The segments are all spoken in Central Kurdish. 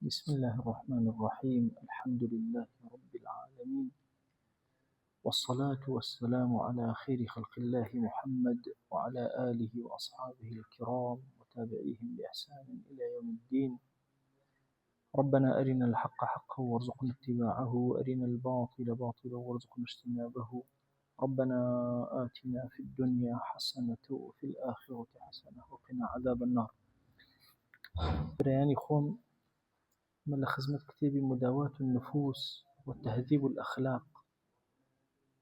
بسم الله الرحمن الرحيم. الحمد لله رب العالمين، والصلاة والسلام على خير خلق الله محمد وعلى آله وأصحابه الكرام وتابعيهم بإحسان إلى يوم الدين. ربنا أرنا الحق حقا وارزقنا اتباعه، وأرنا الباطل باطلا وارزقنا اجتنابه. ربنا آتنا في الدنيا حسنة وفي الآخرة حسنة وقنا عذاب النار. برياني خوم من خدمة كتاب مداواة النفوس وتهذيب الأخلاق،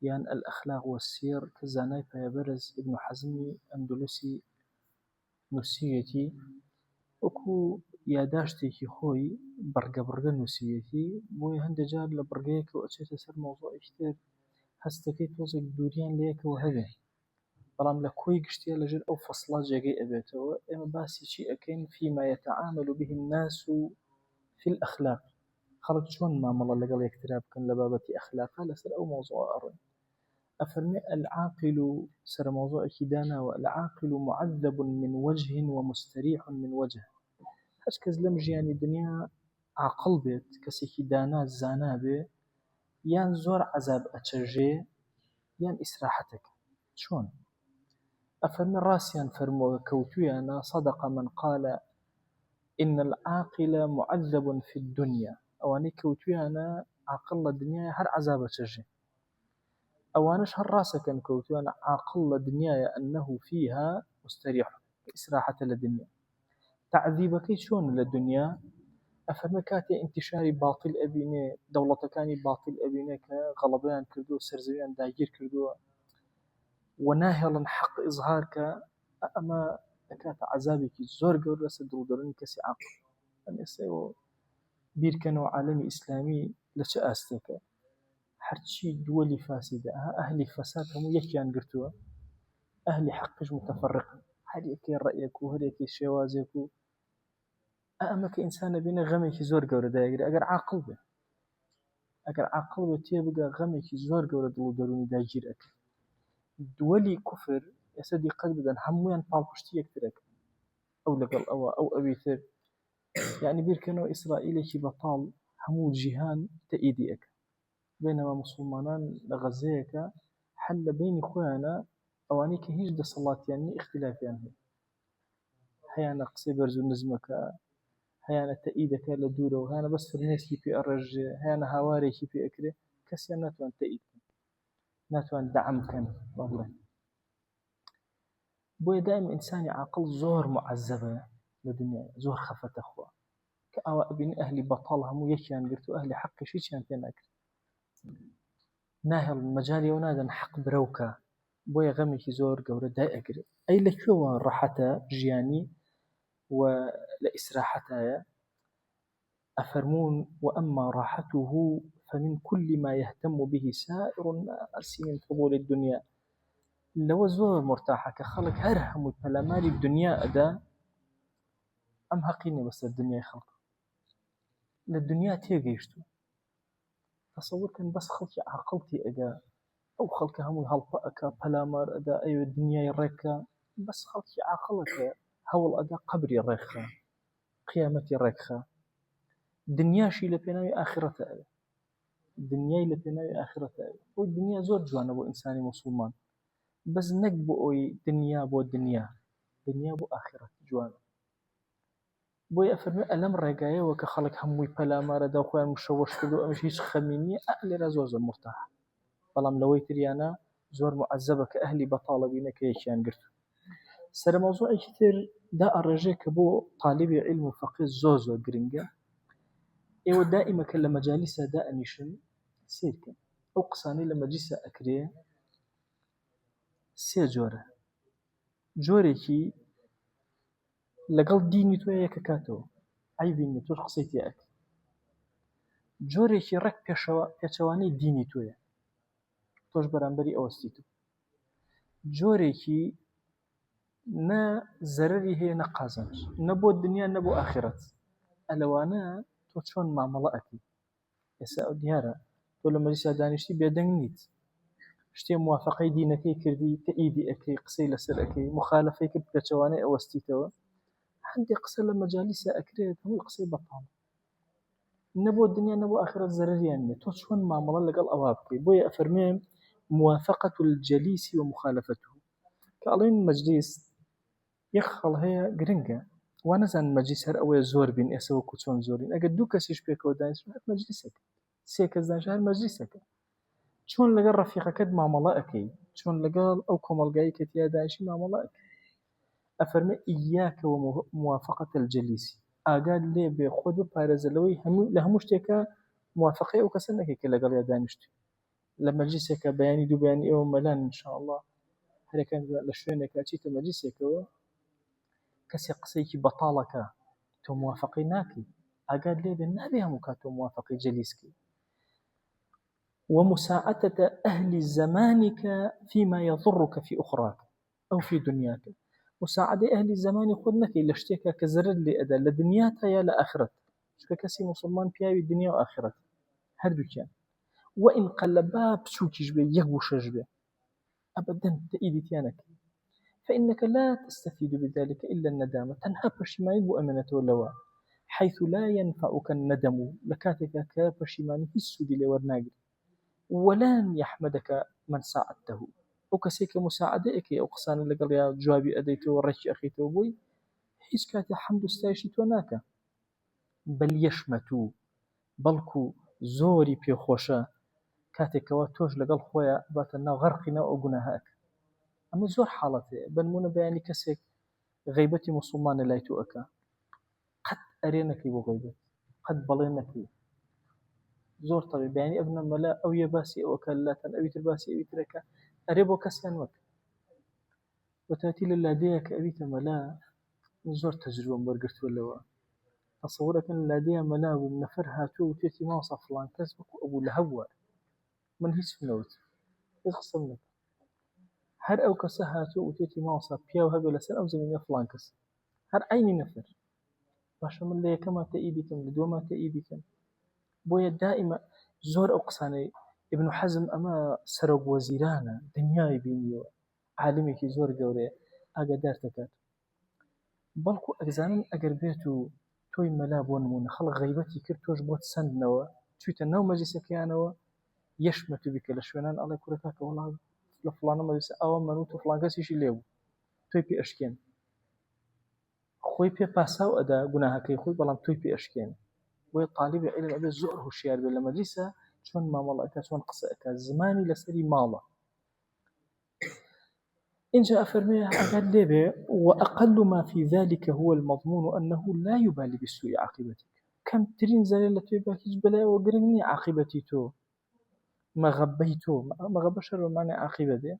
يعني الأخلاق والسير كزاناي بيبرز ابن حزم أندلسي نسيتي وكو ياداشتي خوي برقة نسيتي بوي هندجار لبرقيك وأتشيت سر موضوع اشتر هستكي توزيك دوريان ليك وهذا بلام لكوي قشتيا لجر أو فصلات جاقي أبيته إما باسي شيء أكين فيما يتعامل به الناس في الأخلاق. خرج شون ما ملا لقل يكتراب كان لبابتي أخلاقها لسر أو موضوع أرن أفرمي العاقل سر موضوع كدانا، والعاقل معذب من وجه ومستريح من وجه. هشكز لمجي يعني الدنيا عقل بيت كسي كدانا الزانا بي يان زور عذاب أتشجي يان إسراحتك شون أفرمي راسيان فرمو كوتويانا صدق من قال إن العاقل معذب في الدنيا، أواني كوتويانا عقل الدنيا هر عذاب أتشجي أوانش هالراسة كوتوانا عاقل الدنيا أنه فيها مستريح إسراحة للدنيا. تعذيبك شون للدنيا أفرمكاتي انتشاري باطل أبيني دولة كاني باطل أبيني كغلبان كردو سرزويان داير كردو وناهلا حق إظهارك أما كات عذابك زور قول رسل دولدرني كسي عقل أن يسيو بيركنو عالمي إسلامي لشأستك هرچی دولي فاسدة أهل فساد هم يكيان قرتوا أهل حقش متفرق هل يكي رأيك وهل يكي شوازك أما كإنسان بين غمك زور قورة دايقري أقر عاقل به تيبقى غمك زور قورة دلو دروني دايجيرك دولي كفر يسدي قد بدن هموين بالقشتي يكترك أو لقل أو أبيثر يعني بيركنو إسرائيل كي بطال همو جيهان تأيديك بينما مسلمانان لغزيك حل بين خوينا أواني كهيج ده صلاة يعني اختلاف يعني هيانا قصي برزو نزمك هيانا تأييدك لدوره وهيانا بس فرنيس كي في أرج هيانا هواري كي في أكره كسيا ناتوان تأييد ناتوان دعم كان والله بوي دائم إنساني عقل زور معذبة لدنيا زور خفت أخوة كأوا ابن أهل بطالهم ويشيان قرتوا أهل حق شيشان تناكر ناهل المجال ونادن حق بروكا بوي غمي زور قورة داي أقري أي لكوا راحتا جياني ولإسراحتا أفرمون وأما راحته فمن كل ما يهتم به سائر الناس من فضول الدنيا. لو زور مرتاحة كخلق هرهم البلامال الدنيا أدا أم هقيني بس الدنيا خلق للدنيا تيجيشتو تصور كان بس خلق عقلتي أدا أو خلق هم هالبأك بلامار أدا أي الدنيا يركا بس خلق عقلك هول أدا قبري الرخا قيامتي الرخا دنياشي لبناوي آخرته دنياي لبناوي آخرته والدنيا زور جوانا بو إنساني مسلمان بس نقبو أوي دنيا بو دنيا بو آخرة جوانا بو يأفرمي ألم رقايا وكخلق هموي بلا ماردا وخوان مشوش كدو أمش هيش خميني أهلي رازور زور مرتاح بلام لوي تريانا زور معذبة كأهلي بطالة بينك يشيان قرتو سر موضوع كتير دا الرجيك بو طالب علم وفقه زوزو قرنجا إيو دائما كلا مجالسة دا أنيشن سيركن أو قصاني لما جيسا أكريه سي جورێکی لەگەڵ دینی تۆ یەکە کاتەوە عیبی تۆش قسەیت یەک جۆرێکی ڕێک پێچەوانەی دینی تۆیە تۆش بەرامبەری ئەوەستی تو جۆرێکی نە زەرەری هەیە نە قازانج نە بۆ دنیا نە بۆ ئاخرەت ئەلەوانە تۆ چۆن مامەڵە ئەکەی ئێستا ئەو دیارە تۆ لە مەجلیسا دانیشتی بێدەنگ نیت شتێ موافقەی دینەکەی کردی تەئیدی ئەکەی قسەی لەسەر ئەکەی مخالفەی کرد پێچەوانەی ئەوەستیتەوە هەندێک قسە لە مەجالیسە ئەکرێت هەمووی قسەی بەتاڵ نبو الدنيا نبو آخرة زرريان توشون معاملة لقل أوابك بويا أفرمي موافقة الجليس ومخالفته كألين مجلس يخل هي جرينجا وانا زان مجلس هر أوي زور بين إسوا كتون زورين أجد دو كسيش بيكو دانش مجلسك سيكز دانش هر مجلسك شون لقى رفيقك كد معاملة أكيد شون لقى أو كمال كتيا دانش معاملة أكيد أفرمي إياك وموافقة الجليس أقال لي بخود بارزلوي هم لهمش تيكا موافقة أو كسنك كلا قال يا دانشت لما جلسك بياني دو بياني أو ملان إن شاء الله هل كان لشوينك أتيت مجلسك كسي قسيك بطالك تو موافقي ناكي أقال لي بالنبي هم كاتو موافقي جليسكي ومساعدة أهل زمانك فيما يضرك في أخراك أو في دنياك مساعدة أهل الزمان خدنك إلا اشتكى كزر اللي أدى لدنياتا يا لآخرت شكا كسي مسلمان بياوي الدنيا وآخرت هردو كان وإن قلبا بشوكيش بي يغوشش بي أبدا تأيدي تيانك فإنك لا تستفيد بذلك إلا الندامة تنهى بشمائي وأمنة اللواء حيث لا ينفعك الندم لكاتك كبشماني هسو دي لورناقر ولن يحمدك من ساعدته أو كسيك مساعدتك أو قصان اللي قال يا جوابي أديته ورشي أخيته بوي هیچ کاتی حەمد و ستایشی تۆ ناکە بەل یەشمەتوو بەڵکو زۆری پێخۆشە کاتێکەوە تۆش لەگەڵ خۆیە باتە ناو غەرقی ناو ئەو گوناهاکە ئەمە زۆر حاڵەتێ بەنمونە بەیانی کەسێک غەیبەتی موسڵمانە لای تۆ ئەکا قەت ئەرێ نەکەی بۆ غەیبەت قەت بەڵێ نەکەی زۆر تەبێ بەیانی ئەبنە مەلا ئەو یە باسی ئەوەکە لاتەن ئەویتر باسی ئەویترەکە ئەرێ بۆ کەسیان وەک وەتاتی لە لادەیە کە ئەویتە مەلا زۆر تەجروبەم وەرگرتووە لەوە تصورەکەن لادەیە مەلا بووم نەفەر هاتووە و توێتی ماوەسا فڵان کەس وەکو ئەبوو لە هەبووە من هیچ نەوت هیچ قسەم نەکرد هەر ئەو کەسە هاتووە و توێتی ماوەسا پیاو هەبێ لەسەر ئەم زەمینە فڵان کەس هەر عینی نەفەر باشە من لە یەکەما تەئیدی کەم لە دووەما تەئیدی کەم بۆیە دائیمە زۆر ئەو قسانەی ابن حەزم ئەمە سەرۆک وەزیرانە دنیای بینیوە عالمێکی زۆر گەورەیە ئاگادار دەکات بەڵکو ئەگزانم ئەگەر بێت و تۆی مەلا بۆ نمونە خەڵک غەیبەتی کرد تۆش بۆت سندنەوە چوویتە ناو مەجلیسەکەیانەوە یەشمەتو بیکە لە شوێنان ئەڵێ کوڕەکە وەڵام لە فڵانە مەجلیسە ئەوە منوت و فڵان کەسیشی لێبوو تۆی پێ ئەشکێن خۆی پێ پاساو ئەدا گوناهەکەی خۆی بەڵام تۆی پێ ئەشکێن بۆیە طالبی عیلم ئەبێ زۆر هوشیار بێت لە مەجلیسە چۆن مامەڵە ئەکات چۆن قسە ئەکات زمانی لەسەری ماڵە إن جاء فرميه أقل لبه وأقل ما في ذلك هو المضمون أنه لا يبالي بسوء عاقبتك كم ترين زلالة يباكيش بلا وقرني عاقبتي تو مغبيتو مغبشر بمعنى عاقبته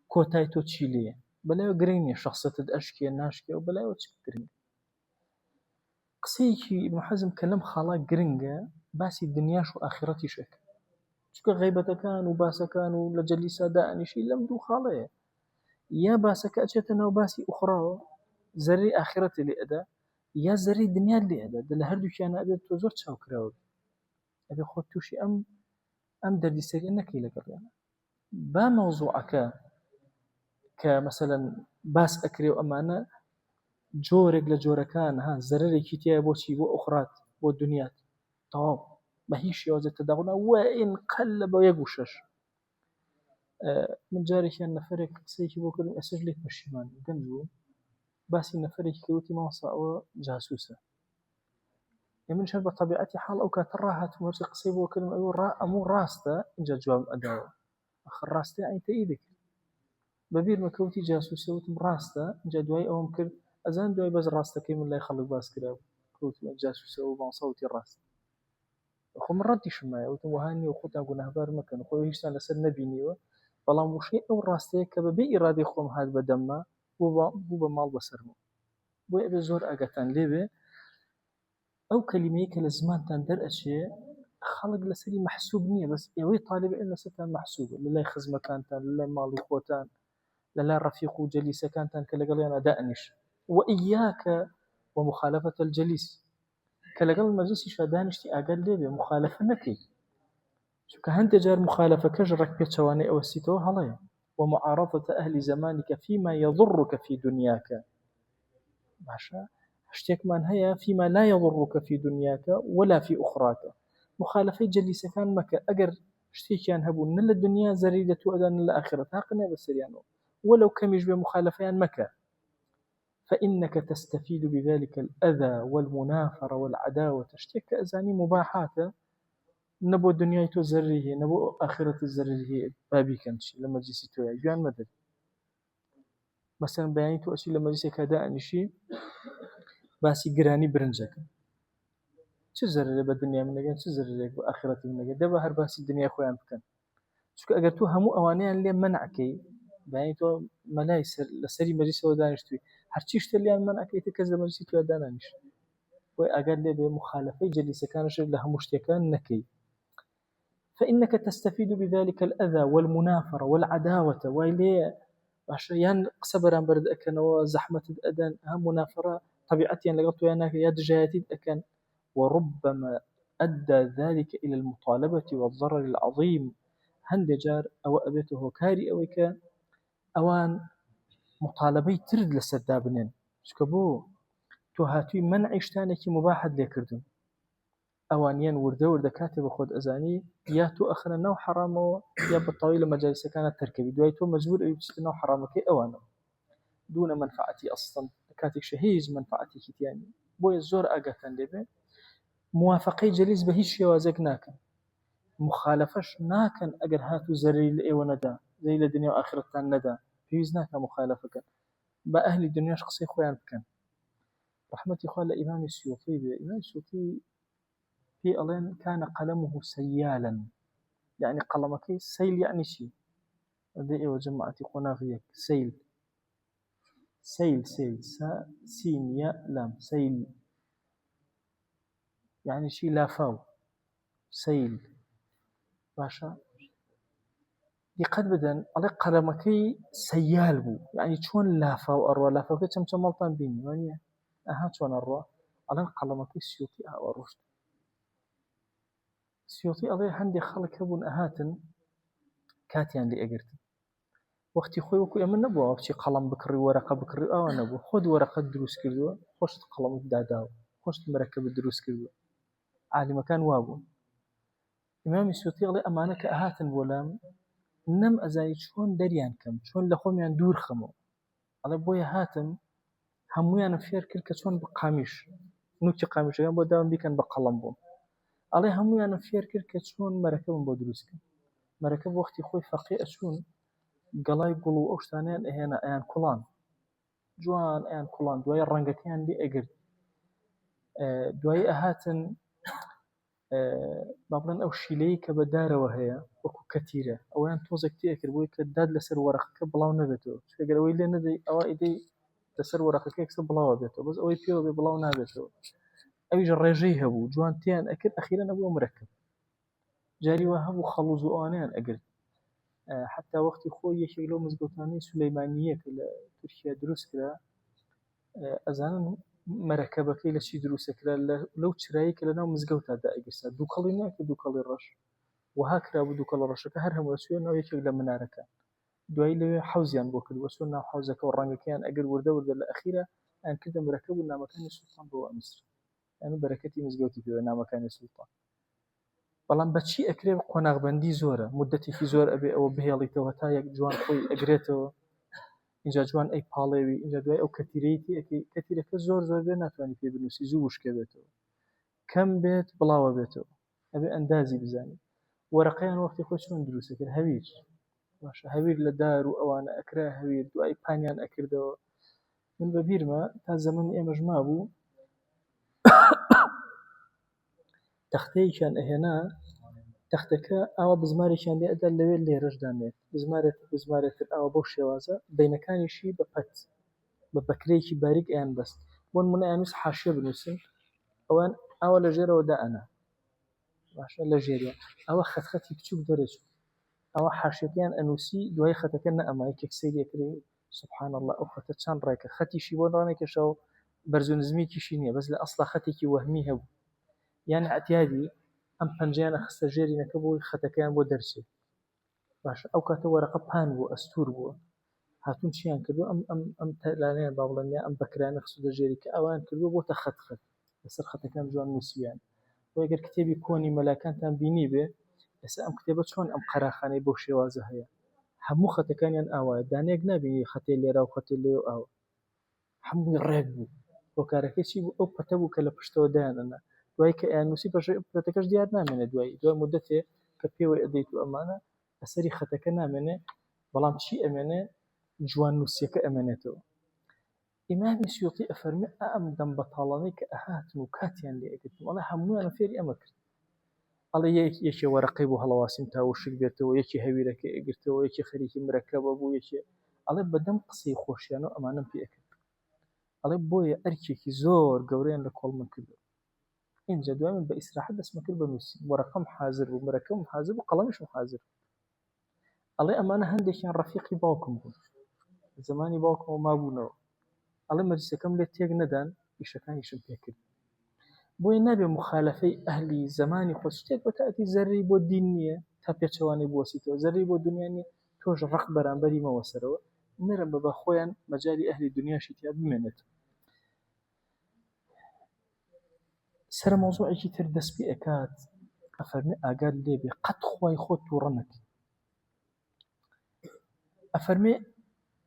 كوتايتو تشيليه بلا وقرني شخصة أشكي ناشكي وبلا وتشكرني قسيكي ابن حزم كلام خلاق قرنجا باسي الدنياش وآخرتي شك شكو غيبة كان وباسا كان ولجلسة دائني شي لم دو خاليه يا باسك أجت ناو باسي أخرى زري آخرة اللي أدا يا زري الدنيا اللي أدا دل هردو كان أبي توزر تشاوكراو أبي خود توشي أم دردي سري إنك لك يعني با موضوعك كمثلا باس أكري وأمانة جورك لجوركان ها زرري كتيا بوشي بو أخرات بو الدنيا طواب ما هيش يوزي تداغنا وإن قلب ويقوشش من جاري كان نفرك سيكي بو كلم أسجلك بشيمان قنجو باسی نەفەرێکی کەوتی ماوەسا جاسووسە من شەر بە طبیعەتی حاڵ ئەو کاتە ڕاهاتم وەرچە قسەی بۆ کردم ئەموو ڕاستە اینجا جواب ئەداوە ئەخر ڕاستەی ئەین تەئیید کرد بەبیرمە کەوتی جاسووسە وتم ڕاستە اینجا دوای ئەوم کرد ئەزان دوای بەس ڕاستەکەی من لای خەڵک باس کراوە کەوتمە جاسووسە و ماوەسا وتی ڕاست خۆ من ڕەتیشم مایە وتم وەها نییە و خۆتان گوناهبار مەکەن خۆی هیچتان لەسەر نەبینیوە بەڵام وشەی ئەو ڕاستەیە کە بەبێ ئیرادەی خۆم هات بەدەممە بوو بە ماڵ بەسەرمە بۆی ئەبێ زۆر ئاگاتان لێبێ ئەو کەلیمەیە کە لە زمانتان دەرئەچێ خەڵک لەسەری مەحسوب نییە بەس ئێوەی طالب علم لەسەرتان مەحسوبە لەلای خزمەکانتان لەلای ماڵی خۆتان لەلای ڕەفیق و جەلیسەکانتان کە لەگەڵیانە دائنیش وإياك ومخالفة الجليس کە لەگەڵ مەجلیسیشا دانیشتی ئاگات لێبێ مخالفە نەکەی چونکە هەندێک جار مخالفەکەش ڕەک پێچەوانەی ئەوەستیتەوە هەڵەیە ومعارضة أهل زمانك فيما يضرك في دنياك باشا شتێکمان هەیە فيما لا يضرك في دنياك ولا في أخراك مخالفەی جەلیسەکان مەکە ئەگەر شتێکیان هەبوو نە لە دنیا زەرری دەتوو ئەدەن لە ئاخرەت تاقنێ بەسەریانەوە ولو كمش بمخالفيان مكة فإنك تستفيد بذلك الأذى والمنافرة والعداوة اشتك أزاني مباحات نبو دنياي تو زريه نبو آخرة الزريه بابي كنشي لما جيسي تو يجوان مدد مثلا بياني تو أشي لما جيسي كداء نشي باسي قراني برنجك چه زرره بالدنيا من نجان چه زرره بآخرة من نجان دبا هر باسي الدنيا خويا بكن شو أجر تو همو أوانيان ليه منعكي بياني تو ملاي لسري مجلس ودانشتوي هرچیش تلیان منعكي تكز لمجلس تو دانانش وأجر ليه بمخالفة جلسة كان شر لها مشتكان نكي فإنك تستفيد بذلك الأذى والمنافرة والعداوة وإليه عشان قصبران برد أكن وزحمة الأذى هم منافرة طبيعتيا لقطوا يناك يد جايتي أكن وربما أدى ذلك إلى المطالبة والضرر العظيم هندجار أو أبيته كاري أو كان أوان مطالبي ترد لسدابنين شكبو تو هاتوي منع اشتانك مباحد ليكردون أوانيان وردة كاتب خود أزاني يا تو أخنا نو حرامه يا بالطويل مجالس كانت تركبي دواي تو مجبور أيوتشت نو حرامك أوانه دون منفعتي أصلا كاتك شهيز منفعتي كتياني بو الزور أقاتن لبه موافقي جليس بهيش شوازك ناكن مخالفش ناكن أجر هاتو زري لإيوه ندا زي لدنيا وآخرتان ندا فيوز ناكن مخالفك بأهل الدنيا شخصي خويا بكن رحمة إخوان لإمام السيوطي إمام السيوطي في ألين كان قلمه سيالا يعني قلمك سيل يعني شيء هذه وجمعتي قناغيك سيل سيل سين يا لام سيل يعني شيء لافاو سيل باشا يقد بدن على قلمكي سيال بو يعني شلون لافاو أروى لافاو كم ملطان بيني يعني أها شلون أروى على قلمكي السيوطي أروشت السيوطي أضي عندي خلق هبون أهاتن كاتيان لأجرت وقتی خوی وکو ئەمە نەبووە بچی قەڵەم بکڕی وەرەقە بکڕی ئەوە نەبوو خۆت وەرەقەت دروست کردووە خۆشت قەڵەمت داداوە خۆشت مەرەکەبت دروست کردووە عالمەکان وابوون ئیمامی سیوطی ئەڵێ ئەمانە کە ئەهاتن بۆ لام نەم ئەزانی چۆن دەریان کەم چۆن لە خۆمیان دوور خەمەوە ئەڵێ بۆیە هاتم هەموویانم فێر کرد کە چۆن بە قامیش نوکی قامیشەکان بۆ داوام بیکەن بە قەڵەم بووم ئەڵێ هەموویانم فێر کرد کە چۆن مەرەکەبم بۆ دروستکەم مەرەکەب وەختی خۆی فەقیع ئەچوون گەڵای گوڵ و ئەو شتانیان ئەهێنا ئەیان کوڵان جوان ئەیان کوڵان دوای ڕەنگەکەیان لێ ئەگرت دوای ئەهاتن با بڵێن ئەو شیلەیە کە بەدارەوە هەیە وەکو کەتیرە ئەویان تۆزێک تێکرد بۆی کە داد لەسەر وەرەقەکە بڵاو نەبێتەوە چکەگەر ئەوەی لێ نەدەی ئەوە ئیدەی لەسەر وەرەقەکە یەکسەر بڵاوە بێتەوە بەس ئەوەی پێوە بێ بڵاو نابێتەوە ئەویش ڕێژەی هەبوو جوان تیان ئەکرد ئەخیرا نەبووە مرەکەب جاری وا هەبوو خەڵوز و ئەوانەیان ئەگرت حتى وقتی خۆی یەکێک لەو مزگەوتانەی سولەیمانیە کە لە تورکیا دروست کرا ئەزانن مەرەکەبەکەی لە چی دروستەکرا لەو چرایی کە لەناو مزگەوتادا ئەگرسا دووکەڵی ناکە دووکەڵی ڕەش وها کرابوو دووکەڵە ڕەشەکە هەر هەموو سوێنەوە یەکێک لە منارەکە دوای لەوێ حەوزیان بۆ کردووە چۆن ناو حەوزەکە و ڕەنگەکەیان ئەگەر وردە لە ئەخیرە ئەیان کردە مەرەکەب و نامەکانی سوڵتان بۆ ئەنووسرا یعنی بەرەکەتی مزگەوتی پێوە نامەکانی سوڵتان بەڵام بەچی ئەکرێ قۆناغبەندی زۆرە مدەتێکی زۆر ئەبێ ئەوە بهێڵیتەوە تا یەک جوان خۆی ئەگرێتەوە اینجا جوان ئەی پاڵێوی اینجا دوای ئەو کەتیرەیەتی ئەکەی کەتیرەکە زۆر بێ ناتوانانی پێ بنووسی زوو وشکە بێتەوە کەم بێت بڵاوە بێتەوە ئەبێ ئەندازی بزانێت وەرەقەیان وەختی خۆی چۆن دروستە کرد هەویر باشە هەویر لە دار و ئەوانە ئەکرا هەویر دوای پانیان ئەکردەوە من بە بیرمە تا زەمن ئێمەش مابوو تەختەیەکیان ئەهێنا تەختەکە ئاوا بزمارێکیان لێ ئەدا لەوێ لێرەشدانێت بزمارێتتر ئاوا بەو شێوازە بینەکانیشی بە پەت بە بەکرەیەکی باریک ئەیان بەست بۆ نمونە ئەیانویست حاشیە بنووسن ئەوان ئاوا لە ژێرەوە دائەنا باشە لە ژێریە ئەوە خەتخەتی بچووک دەرەچوو ئەوە حاشیەکەیان ئەنووسی دوای خەتەکە نەئەما یەکێک سەیرێکرێ سوبحان الله ئەو خەتە چەند ڕێکە خەتیشی بۆ ڕانێکێشەوە بەرز و نزمیکیشی نییە بەس لە ئەسڵا خەتێکی وەهمی هەبوو یعنی ئەتیادی ئەم پەنجەیانە خستە ژێرینەکە بۆی خەتەکەیان بۆ دەرچێت باشە ئەو کاتە وەرەقە پان بوو ئەستور بووە هاتون چیان کردو ئەم تەلانەیان با بڵێن یا ئەم بەکرانە خستە ژێری کە ئەوان کردووە بۆتە خەت لەسەر خەتەکان جوان نووسیان. بۆ ئەگەر کتێبی کۆنی مەلاکانتان بینی بێ ئێستا ئەم کتێبە چۆن ئەم قەراخانەی بۆ شێوازە هەیە هەموو خەتەکانیان ئاوایە دانەیەک نابینی خەتێ لێرە و خەتێ لێ و ئاوە هەمووی ڕێک بوو هۆکارەکەی چی بوو ئەو پەتە بوو کە لە پشتەوە دایانەنا دوای کە ئەیانووسی پەتەکەش دیار نامێنێ دوای مودەتێ کە پێوەی ئەدەیت و ئەمانە ئەسەری خەتەکە نامێنێ بەڵام چی ئەمێنێ جوان نووسیەکە ئەمێنێتەوە. ئیمامی سیوطی ئەفەرمێ ئەم دەم بەتاڵانەی کە ئەهاتن و کاتیان لێ ئەگرتن وەڵا هەموویان فێری ئەمە کرد ئەڵێ یەکی وەرەقەی بۆ هەڵەواسیم تاوشک بێتەوە یەکی هەویرەکە ئەگرتەوە یەکی خەریکی مرەکەبە بوو یەکی ئەڵێ بەدەم قسەی خۆشیانەوە ئەمانم پێ ئەکرد ئەڵێ بۆیە ئەرکێکی زۆر گەورەیان لە کۆڵمە کردو اینجا دوای من بە ئیسراحەت دەستمە کرد بە نووسین وەرەقەم حازر بوو مرەکەم حازر بوو قەڵەمیشم حازر ئەڵێ ئەمانە هەندێکیان ڕەفیقی باوکم بوون زمانی باوکمەوە مابوونەوە ئەڵێ مەجلیسەکەم لێ تێک نەدان ئیشەکانیشم پێ کرد بۆیە نابێ مخالفەی ئەهلی زمانی خۆ شتێک بە تاەتی زەرری بۆ دین نییە تا پێچەوانی بوەسیتەوە زەرری بۆ دنیا نیە تۆش ڕق بەرامبەری مەوەسەرەوە نەرە بە خۆیان مەجای ئەهلی دنیاشی تیا بمێنێت. سەر مەوزوعێکی تر دەست پێ ئەکات ئەفەرمێ ئاگاد لێبێ قەت خوای خۆت تووڕە نەکەی ئەفەرمێ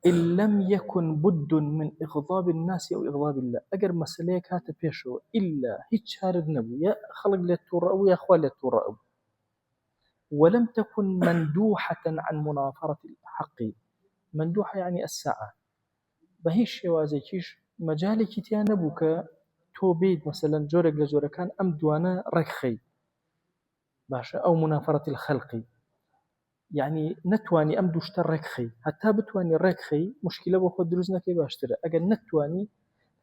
إن لم يكن بد من إغضاب الناس أو إغضاب الله أجر مسألة هات بيشو إلا هيك شارد نبو يا خلق للترأب يا أخوال للترأب ولم تكن مندوحة عن مناظرة الحق مندوحة يعني الساعة بهيش شوازيكيش مجالك تيا نبوك توبيد مثلا جورك لجورك كان أم دوانا ركخي باشا أو مناظرة الخلق يعني نتواني أم دوشتر ركخي حتى بتواني ركخي مشكلة بخو دروز نكي باشترى أجل نتواني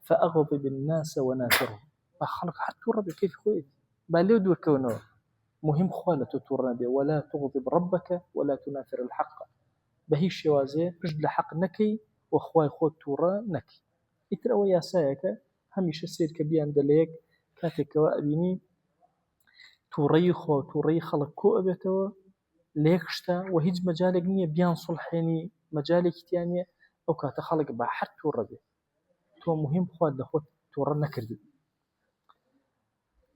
فأغضب الناس وناثرهم فخلق حتى ربي كيف خويت باليو دور كونه مهم خوالة تورنا ولا تغضب ربك ولا تناثر الحق بهي الشوازي بجد لحق نكي وخواي خود تورا نكي اترأوا يا سايكا هميش السير كبيان دليك كاتك وأبيني توري خو توري خلق كو أبيتوا ليكشتا وهيج مجالك نية بيان صلحيني مجالك تانية أو كاتخلق بحر توربي تو مهم خواد لخوت تورنا كردو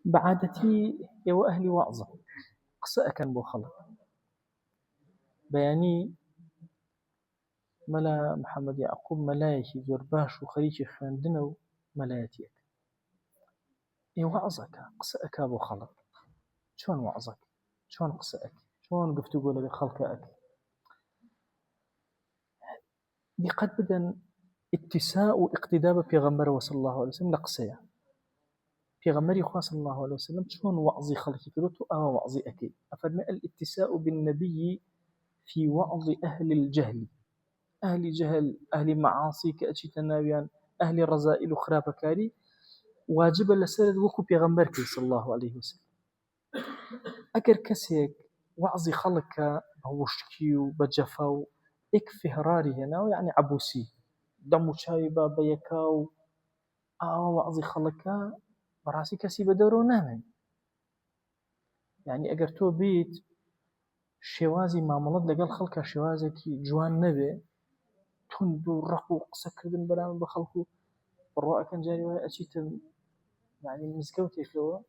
بعادتي يو أهلي وعظة قصة كان بو خلق بياني ملا محمد يعقوب ملايكي زرباش وخريجي خاندنو ملايتيك يو وعظك قصة بو خلق شون وعظك شون قصة شون قفتو قولة بخلقك بقد بدن اتساء اقتداب بيغمبر صلى الله عليه وسلم لقصية بيغمبر خواه صلى الله عليه وسلم شون وعظي خلقي كدوتو وعظي أكيد أفرماء الاتساء بالنبي في وعظ أهل الجهل أهل جهل أهل معاصي كأتي تناويان أهل رزائل خرابكاري واجب لسرد وكو بيغمبر صلى الله عليه وسلم أكر كسيك وعظي خلقك بوشكيو بجفاو اكفي هراري هنا يعني عبوسي دمو شايبا بيكاو وعظي خلقك براسي كسي بدورو نامن يعني اگر تو بيت شوازي معاملات لقال خلقك شوازكي جوان نبي تندو رقو قصة كردن برامن بخلقو بالرؤى كان جاري وهي أشيت يعني مزقوتي لو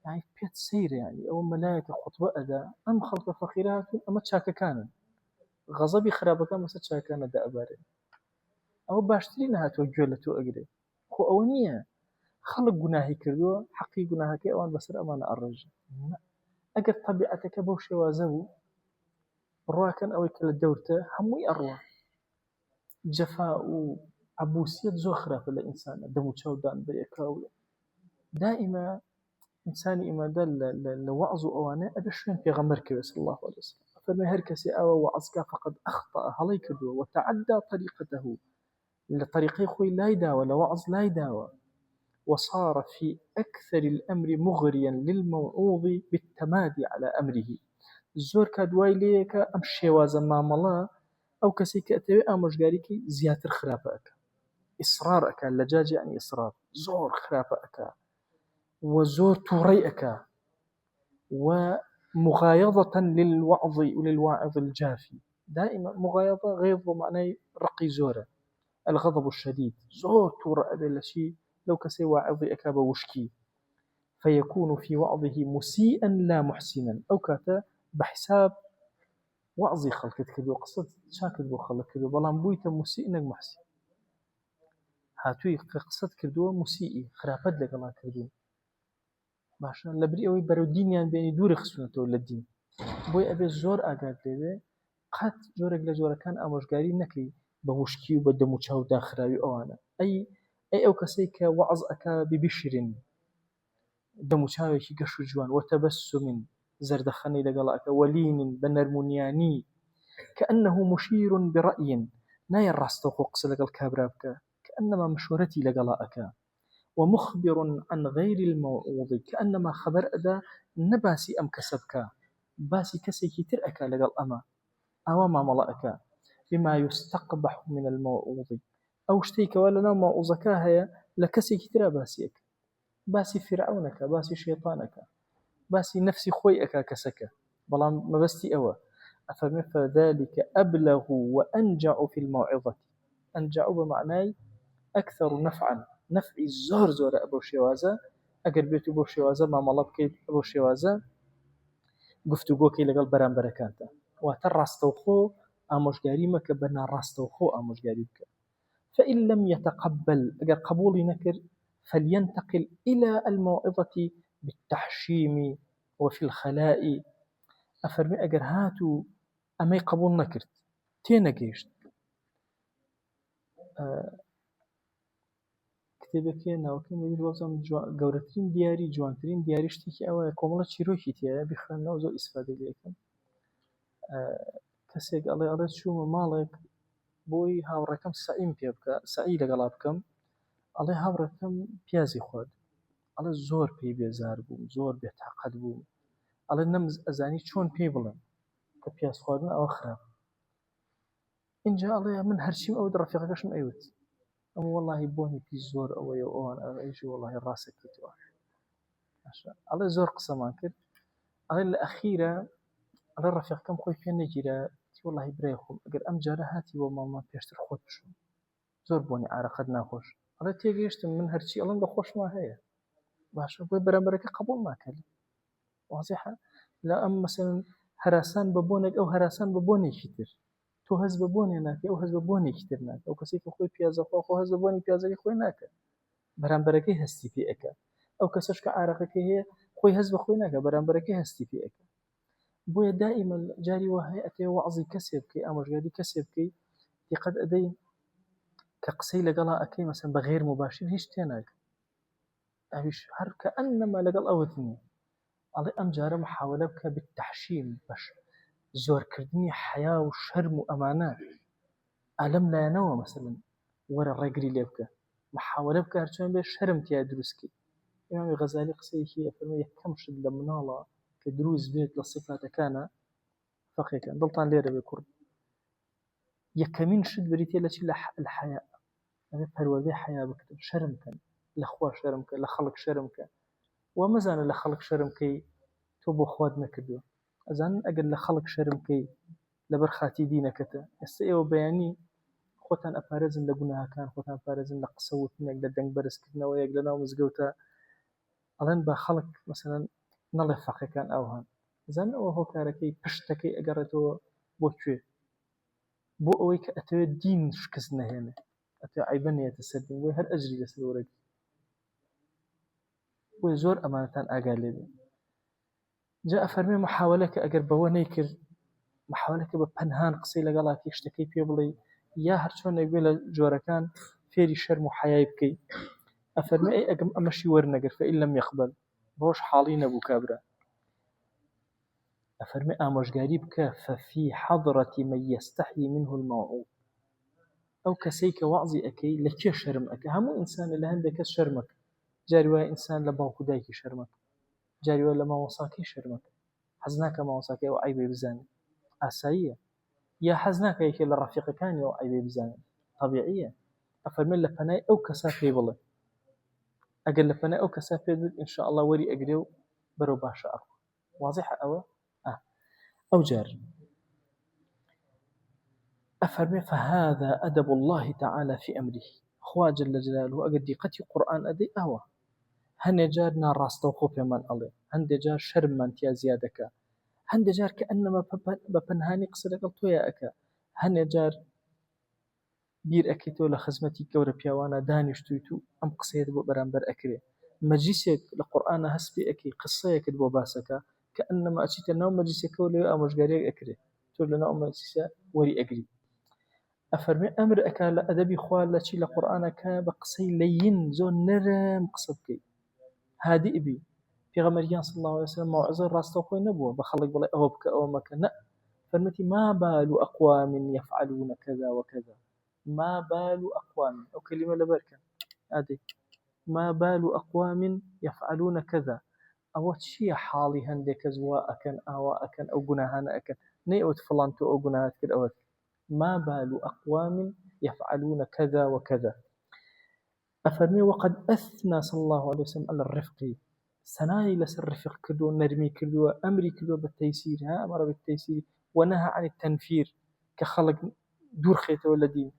يعني بيت سير يعني أو ملايكة خطبة أدا أم خلق فقيرات أما تشاكا كان غضبي خرابة كان بس تشاكا كان دا أباري أو باشترينها توجه لتو أقري خو أونية خلق جناهي كردو حقي جناهك أوان بسر أمانة الرجل أجد طبيعتك بوشي وازو الرؤى كان أوي كلا دورته هموي أروى جفاء عبوسية زخرة في الإنسان دمو تشودان بيكاو دائما إنسان إما دل لوعظ أوانه أبشون في غمرك صلى الله عليه وسلم فما هركسي أو وعظك فقد أخطأ هليك وتعدى طريقته لطريقي خوي لا يداوى لوعظ لا يداوى وصار في أكثر الأمر مغريا للموعوظ بالتمادي على أمره زور كدواي ليك أمشي وازما ملا أو كسيك أتوي أمشقاريك زياتر خرافك إصرارك اللجاج يعني إصرار زور خرافك وزور توريئك ومغايضة للوعظ وللواعظ الجافي دائما مغايظة غيظ معناه رقي زورة، الغضب الشديد زور تورا أبي شيء لو كسي واعظي أكاب وشكي، فيكون في وعظه مسيئا لا محسنا، أو كاتا بحساب وعظي خلقت كذو قصد شاكد بو خلق كذو بلان بويتا مسيء نك محسن، هاتووی قسەت کردووە موسیئی خراپەت لەگەڵا کردوون باشە لەبری ئەوەی بەرەو دینیان بێنی دووری خستونەتەوە لە دین بۆی ئەبێ زۆر ئاگات لێبێ قەت جۆرێک لە جۆرەکان ئامۆژگاری نەکەی بە وشکی و بە دەم و چاو داخراوی ئەوانە ئەو کەسەی کە وەعظ ئەکا ببیشرن دەم و چاوێکی گەش و جوان وتەبەسم زەردەخەنەی لەگەڵا ئەکا وەلین بە نەرمونیانی كأنه مشير برأي ناي الراستوخو قصة لقل كابرابك كأنما مشورتي لقلاءك ومخبر عن غير الموعوظ كأنما خبر أدا نباسي أم كسبك باسي كسي كتر أكا لقل أما أوما ملأك بما يستقبح من الموعوظ أو شتيك ولا موعوظك هيا لكسي كتر باسيك باسي فرعونك باسي شيطانك باسي نفسي خوي أكا كسك بلا مبستي أوا أفرمي فذلك أبلغ وأنجع في الموعظة، أنجع بمعنى أكثر نفعا، نفعي زور زور أبو شوازة أقر بيت أبو شوازة ما ملاب كيد أبو شوازة قفتو قوكي لقل بران بركانتا واتر راستوخو آموشقاري مك بنا راستوخو آموشقاري بك فإن لم يتقبل أقر قبولي نكر فلينتقل إلى الموعظة بالتحشيم وفي الخلاء أفرمي أقر هاتو أمي قبول نكرت تينا قيشت كتابك ناوكي نبي الوزن جورترين دياري جوانترين دياري شتيكي أو كوملا تشيروكي تيا بخان نوزو إسفادة ليكم كسيك الله شو مالك بوي هاوركم سعيم بيبكا سعيد قلابكم الله هاوركم بيازي خود الله زور بي بيزار بوم زور بيتعقد بوم الله نمز أزاني شون بيبلن كبياز خودنا أو خراب إن جاء الله من هرشيم أو درفيقكش من أيوت أما والله بوني في زور أو يوان أو أيش والله راسك كتوه على زور قصة ما كر على الأخيرة على الرفيق كم خوي فين نجيرة والله بريخهم أجر أم جارهاتي وما بيشتر خود شو زور بوني عارقد ناخوش على تيجيشت من هرشي الله بخوش ما هي باش بوي برامبرك قبول ما كل واضحة لا أم مثلا هراسان ببونك أو هراسان ببوني كتير تو هز ببوني ناك أو هز ببوني كتير ناك أو كسيك خوي بيازا خو هز ببوني بيازا خوي ناك بەرامبەرەکەی هەستی پێ ئەکا ئەو کەسەش کە ئارەقەکەی هەیە خۆی هەست بە خۆی ناکە بەرامبەرەکەی هەستی پێ ئەکا بۆیە دائیمە جاری وا هەیە ئەتێ وەعزی کەسێ بکەی ئامۆژگاری کەسێ بکەی دیقەت ئەدەی کە قسەی لەگەڵا ئەکەی مەسەن بە غێر مباشر هیچ تێ ناکە ئەویش هەر کەئەنەما لەگەڵ ئەوت نییە ئەڵێ ئەم جارە محاولە بکە بالتەحشیم بەش زۆرکردنی حیا و شەرم و ئەمانە ئەلەم لایەنەوە مەسەلەن وەرە ڕێگری لێ بکە محاولە بکە هەرچۆن بێ شەرم تیا دروستکەی ئیمامی غەزالی قسەیەکی ئەفەرمێ یەکەم شت لە مناڵە کە دروست بێت لە صفاتەکانە فەقێکەن دڵتان لێرە بێ کوڕ یەکەمین شت بریتێ لە چی لە الحیا ئەبێ پەروەردەی حیا بکەن شەرم کەن لە خوا شەرم کە لە خەڵک شەرم کە وا مەزانە لە خەڵک شەرم کەی تۆ بۆ خوات نەکردووە ئەزانن ئەگەر لە خەڵک شەرم کەی لەبەر خاتی دینەکەتە ئێستا ئێوە بەیانی خۆتان ئەپارێزن لە گوناهەکان خۆتان پارێزن لە قسەوتنێک لە دەنگ بەرزکردنەوەیەک لە ناو مزگەوتە ئەڵێن بە خەڵک مەسەلەن نەڵێ فەقێکان ئەوهان زان ئەوە هۆکارەکەی پشتەکەی ئەگەڕێتەوە بۆ کوێ بۆ ئەوەی کە ئەتەوێت دین شکست نەهێنێ ئەتە عیبە نێتە سەر دین بۆی هەر ئەجری لەسەر وەرەگری بۆی زۆر ئەمانەتان ئاگا لێ بێ جا ئەفەرمێ محاولە کە ئەگەر بەوە نەیکرد محاولەکە بە پەنهان قسەی لەگەڵاتی شتەکەی پێ بڵێ یا هەرچۆنێک بێ لە جۆرەکان فێری شەرم و حەیای بکەیت ئەفەرمێ ئەی ئەگەم ئەمەشی وەرنەگەر فەئین لەم یەقبەل بۆش حاڵی نەبوو کابرا ئەفەرمێ ئامۆژگاری بکە فەفی حەضرەتی من یەستەحیی منه الموعوظ ئەو کەسەی کە وەعزی ئەکەی لە کێ شەرم ئەکە هەموو ئینسانە لە هەندێک کەس شەرمەکە جاری وایە ئینسان لە باوکو دایکی شەرمەکە جاری وایە لە مامۆساکەی شەرمەکە حەز ناکە مامۆساکەی ئەو عیبەی بزانێت ئاساییە یا حەز ناکە یەکێ لە ڕەفیقەکانی ئەو عیبەی بزانێت طەبیعیە ئەفەرمێ لە پەنای ئەو کەسا پێی بڵێ ئەگەر لە پەنای ئەو کەسا پێ بێت ئینشاءالله وەری ئەگرێ و بەرەو باشە ئەڕۆ واضحە ئەوە ئەو جار أفرمي فهذا أدب الله تعالى في أمره، خوا جل جلاله أقد دقتي قرآن أدي أوى هەندێک جار ناڕاستەوخۆ پێمان ئەڵێ، هەندێک جار شەرممان تیا زیادەکە، هەندێک جار کە ئەنەما بە پەنهانی قسە لەگەڵ تۆیە ئەکە، هەندێک جار بیر ئەکەیتەوە لە خزمەتی گەورە پیاوانە دانیشتویت و ئەم قسەیەت بۆ بەرامبەر ئەکرێ، مەجلیسێک لە قورئانە هەست پێ ئەکەی قسەیەکت بۆ باسەکە کە ئەنەما ئەچیتە ناو مەجلیسێکەوە لەوێ ئامۆژگاریەک ئەکرێ، تۆ لە ناو مەجلیسە وەری ئەگری. ئەفەرمێ ئەمر ئەکا لە ئەدەبی خوا لە چی لە قورئانەکە بە قسەی لەین زۆر نەرم قسە بکەی، هادئ بی. پێغەمبەریان صلی الله عليه وسلم موعظەی ڕاستەوخۆی نەبووە بە خەڵک بڵێ ئەوە بکە ئەوە مەکە، نە، فەرمووی ما بال أقوام يفعلون كذا وكذا، ما بال أقوام، أو كلمة لبركة هذه، ما بال أقوام يفعلون كذا، أو شيء حالي هندك زواء أكن أو أكن أو جناهان أكن نيوت فلان تو أو جناهات كده أوت، ما بال أقوام يفعلون كذا وكذا. أفرمي وقد أثنى صلى الله عليه وسلم على الرفق، سناي لسر الرفق كدو نرمي كدو أمري كدو بالتيسير، ها أمر بالتيسير ونهى عن التنفير كخلق دور خيته والدين.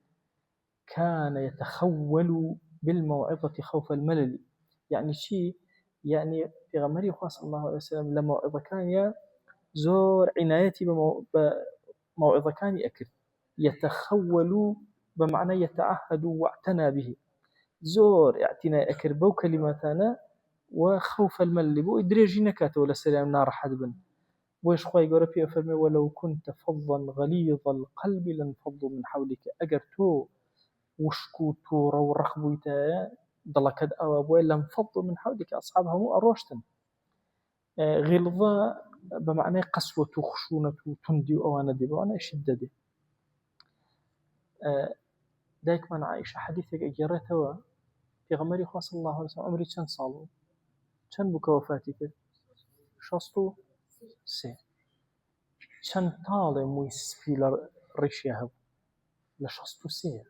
كان يتخول بالموعظة خوف الملل، يعني شيء يعني في غمري صلى الله عليه وسلم لما موعظة كان يا زور عنايتي بموعظة كان يأكل، يتخول بمعنى يتعهد واعتنى به، زور اعتناء أكر بو كلماتنا وخوف المل بو إدريجي نكاته ولا سلام نار حد بن ويش خواهي قرأ فيه أفرمي ولو كنت فظا غليظ القلب لانفضوا من حولك، أجر تو وشكو تورا ورخبو يتايا ضلكد أوابوي لانفضوا من حولك، أصحابها مو أروشتن. غلظة بمعنى قسوة وخشونة وتندي وأوانا دي بمعنى شدة دي. دايك من عائشة حديثك أجرتها في غمري خاص الله عليه وسلم عمري چەند ساڵ چەند بوو کە وەفاتی کرد؟ 63. چەند تاڵێ مووی سپی لە ڕیشیا هەبوو لە 63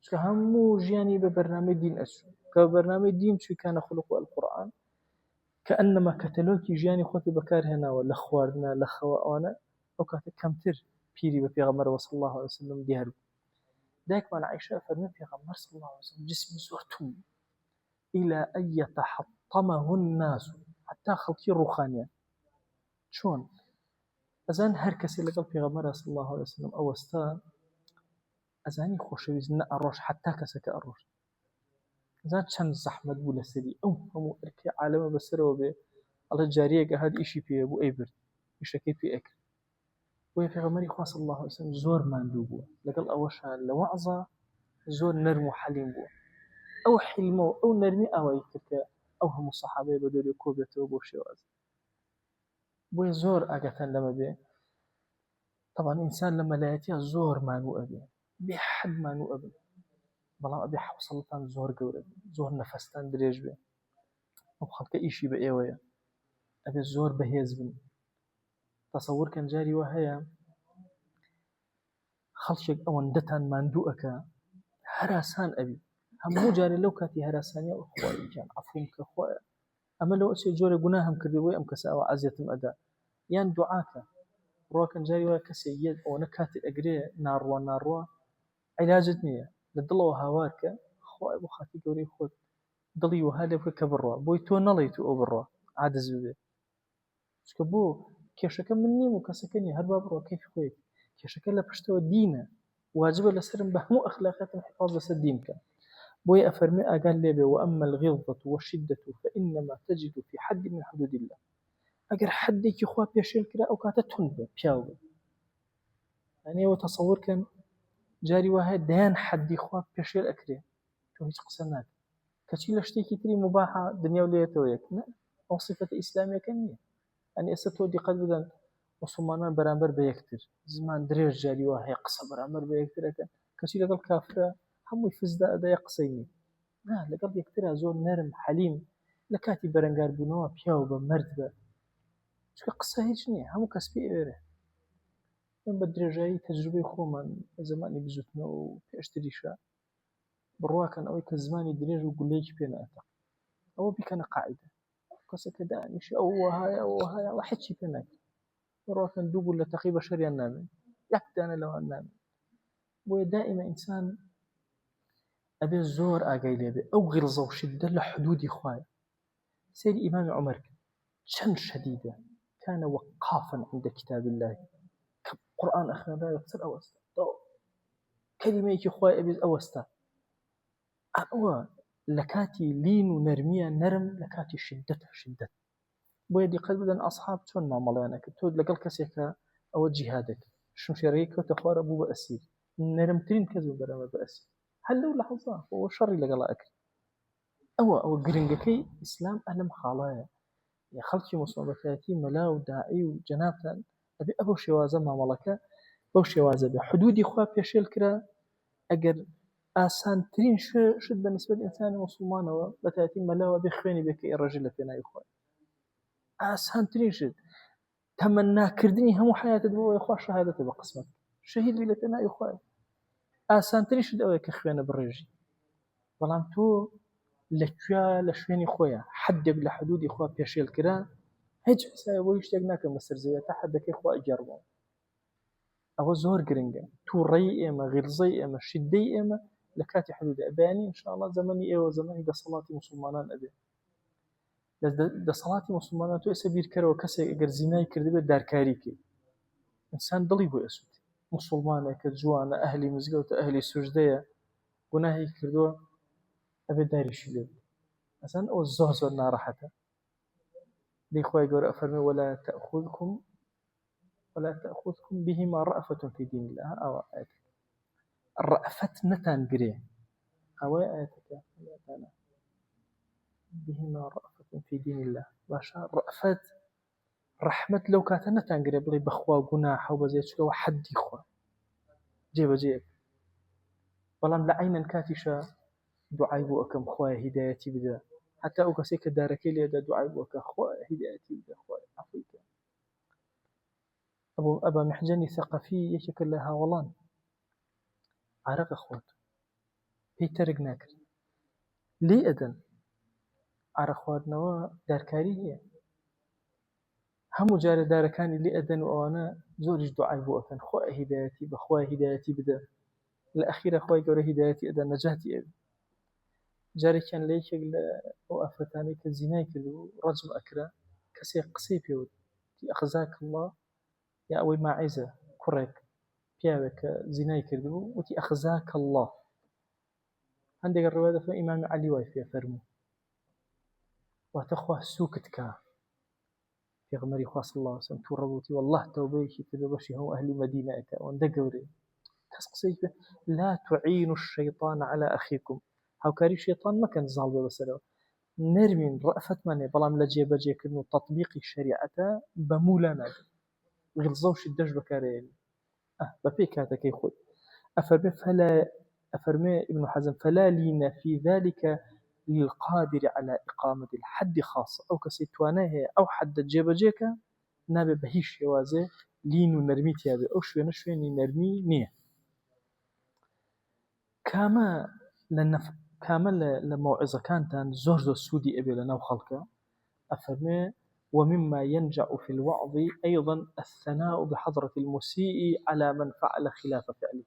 چکە هەموو ژیانی بە بەرنامەی دین ئەچوو کە بەرنامەی دین چووی کانە خولق و القورئان کە ئەنەما کەتەلۆکی ژیانی خۆتی بەکارهێناوە لە خواردنە لە خەوە ئەوانە ئەو کاتە کەمتر پیری بە پێغەمبەرەوە صلی الله عليه وسلم دیار بوو. دایکمان عایشە فەرمووی پێغەمبەر صلی الله عليه وسلم جسمی زۆر توند إلى أن يتحطمه الناس، حتى خلقي روخانيا شون أزان هر كسي لقل پیغمبر صلى الله عليه وسلم أوستا أزاني خوشويز نأروش حتى كسك أروش أزان چند زحمت بو لسري أو همو إركي عالم بسر وبي الله جاريك هاد إشي بيه بو أيبر إشاكي بي أكل ويا پیغمبري خواه صلى الله عليه وسلم زور ماندو بو لقل أوشها لوعظة زور نرم وحليم بو أو حلمه أو نرمي أو يكرك أو هم الصحابة بدول يكوبته بوشيواز بوي زور أجتن لما بيه. طبعا إنسان لما لا يأتي زور ما نؤبي بحد ما نؤبي بلا أبي حوصلتان زور جورد زور نفستان دريج بيه أو خلق إشي بأيويا أبي الزور بهيز بن تصور كان جاري وهي خلشك أو ندتان ماندوءك هراسان أبي هم جاري لو كاتي هراسانية وأخوائي كان عفوهم كأخوائي، أما لو أشي جوري جناهم كذبوا أم كساوى عزيتم أداء يان دعاك روكن جاري وكسي يد أو نكات الأجري ناروا علاجتني للضلوا هواك أخوائي بخاتي جوري خود ضلي وهذا بكبروا بويتو نليتو أبروا عادز بيه شكبو كيشك مني مكسكني هربا بروا كيف خويك كيشك لا بشتو دينه واجب لسرم بهمو أخلاقات الحفاظ بس الدين كان بوي أفرمي قال لي وأما الغلظة والشدة فإنما تجد في حد من حدود الله، أجر حدك يخوى بيشيل كده أو كاتتون بياوب يعني هو تصور كان جاري واحد دهان حد يخوى بيشيل أكره تو هيك قصناك كشيل اشتيكي تري مباحة دنيا وليته لا أو صفة إسلامية كنية يعني أستو دي قد بدن وصمان برامبر بيكتر زمان دريج جاري واحد قصة برامبر بيكتر كان كشيل قال كافرة هم يفز ده يقصيني لا لقد يكترها زور نرم حليم لكاتي برنجار بنوا بياو بمرتبة شو قصة هيك نية هم كسبي إيره من بدرجة تجربة خومن زماني بزوتنا وبيشتري شا برواكن أو كزماني دريج وقول ليش بينا أتق أو بيكنا قاعدة قصة كده مش أو هاي واحد شي بينا برواكن دوب ولا تقيبة شريان نامن يكتي أنا لو نامن ودائما إنسان أبي الزور أقايل أبي أو غلظة وشدة لحدود إخوان. سيد إمام عمر شن شديدة كان وقافا عند كتاب الله. قرآن أخنا لا يقصر أوستا كلمة إخوة أبي أوستا أقوى لكاتي لين ونرمية نرم لكاتي شدتها شدة بويدي قد بدن أصحاب تون ما ملانا كتود لقل كسيكا أو جهادك شو شريك وتخوار أبو بأسير نرم ترين كذب برام بأسير هل لو لحظة هو شر لقل أكل أو قرنجكي إسلام ألم خالايا يا خلقي مصابتاتي ملاو داعي وجنابتا أبي أبو شوازة ما ملكا أو شوازة بحدود إخوة بيشيل كرا أجر آسان ترين شد بالنسبة للإنسان مسلمان وبتأتي ملاو بخواني بك الرجل فينا إخوة آسان ترين شد تمنى كردني هم حياة دبوا إخوة شهادة بقسمت شهيد لي فينا إخوة آسان ترين شد أو كخواني بالرجل بلام تو لكيا لشويني خويا حدق لحدود إخوة بيشيل كرا هیچ حسابی ویش یک نکم مسترزیه تا حد که خواه جربم. أو زور جرينجا تو ري إما غلظي إما شدي إما لكاتي حدود أباني إن شاء الله زمني إيه وزمني ده صلاة مسلمان أبي. ده صلاة مسلمان تو إسبير كرو كسي أجر زناي كردبة دار كاريكي. إنسان ضلي بو أسود مسلمان كجوان أهلي مزجوت أهلي سجدية ونهي كردوا أبي داري شلون. مثلا أو الزهز والنار حتى. دي خوي جور أفرمي ولا تأخذكم بهما رأفة في دين الله أو آياتك الرأفة نتان قريه أو آياتك بهما رأفة في دين الله باشا رأفة رحمة لو كانت نتان قريه بلي بخوا قناح وبزيت شكو حد إخوا جيب بلان لعينا كاتشا دعاي بوكم خوايا هدايتي بدا حتى أوكسيك داركي لي دعاي بوك خوايا هدايتي بدا خوايا عفوك أبا محجني ثقافي يشكل لها ولان عرق أخوات بيترق ناكر لي أدن عرق خواردنەوە دارکاری هەیە هەموو جارە دارەکانی لێ ئەدەن و ئەوانە زۆریش دوعای بۆ ئەکەن خۆی هیدایەتی بەخوای هیدایەتی بدە لە ئەخیرە خۆی گەورە هیدایەتی ئەدە نەجاتی ئەوێ جارێکیان لە یەکێک لە ئەو ئافرەتانەی کە زینای کرد و ڕەجم ئەکرا کەسێک قسەی پێوت ئەخزاک الله یا ئەوەی ماعیزە کوڕێک پیاوێک کە زینای کرد بوو وتی ئەخزاک الله هەندێک ڕوايات دەفەرمێ ئیمام عەلی وای پێ فەرموو واتە خوا سووکت کە پێغەمبەری خوا صلی الله علیه و سلم تووڕە بووتی والله تەوبەیەکی کردە بەشی هەموو ئەهلی مەدینەیەکە ئەوەندە گەورەیە کەس قسەی پێ لا تعینوا الشیطان على أخيكم هاوکاری شێطان مەکەن زاڵ بێ بەسەرەوە نەرمین ڕەفەتمانێ بەڵام لە جێبەجێکردن و تەطبیقی شەریعەتە بەموو لا ناگرن غلظە و شیددەش بەکارهێنین بەپێی کاتەکەی خۆی أفرمي ابن حزم فلا لين في ذلك للقادر على إقامة الحد خاصة أو كسيتوانه أو حد جيبجيكا نابي بهيش يوازي لين ونرمي تيابي أو شويني نرمي نيه كامل لموعظة كانت زرز السودي أبي لنا وخلقه أفرمي ومما ينجع في الوعظ أيضا الثناء بحضرة المسيء على من فعل خلاف فعله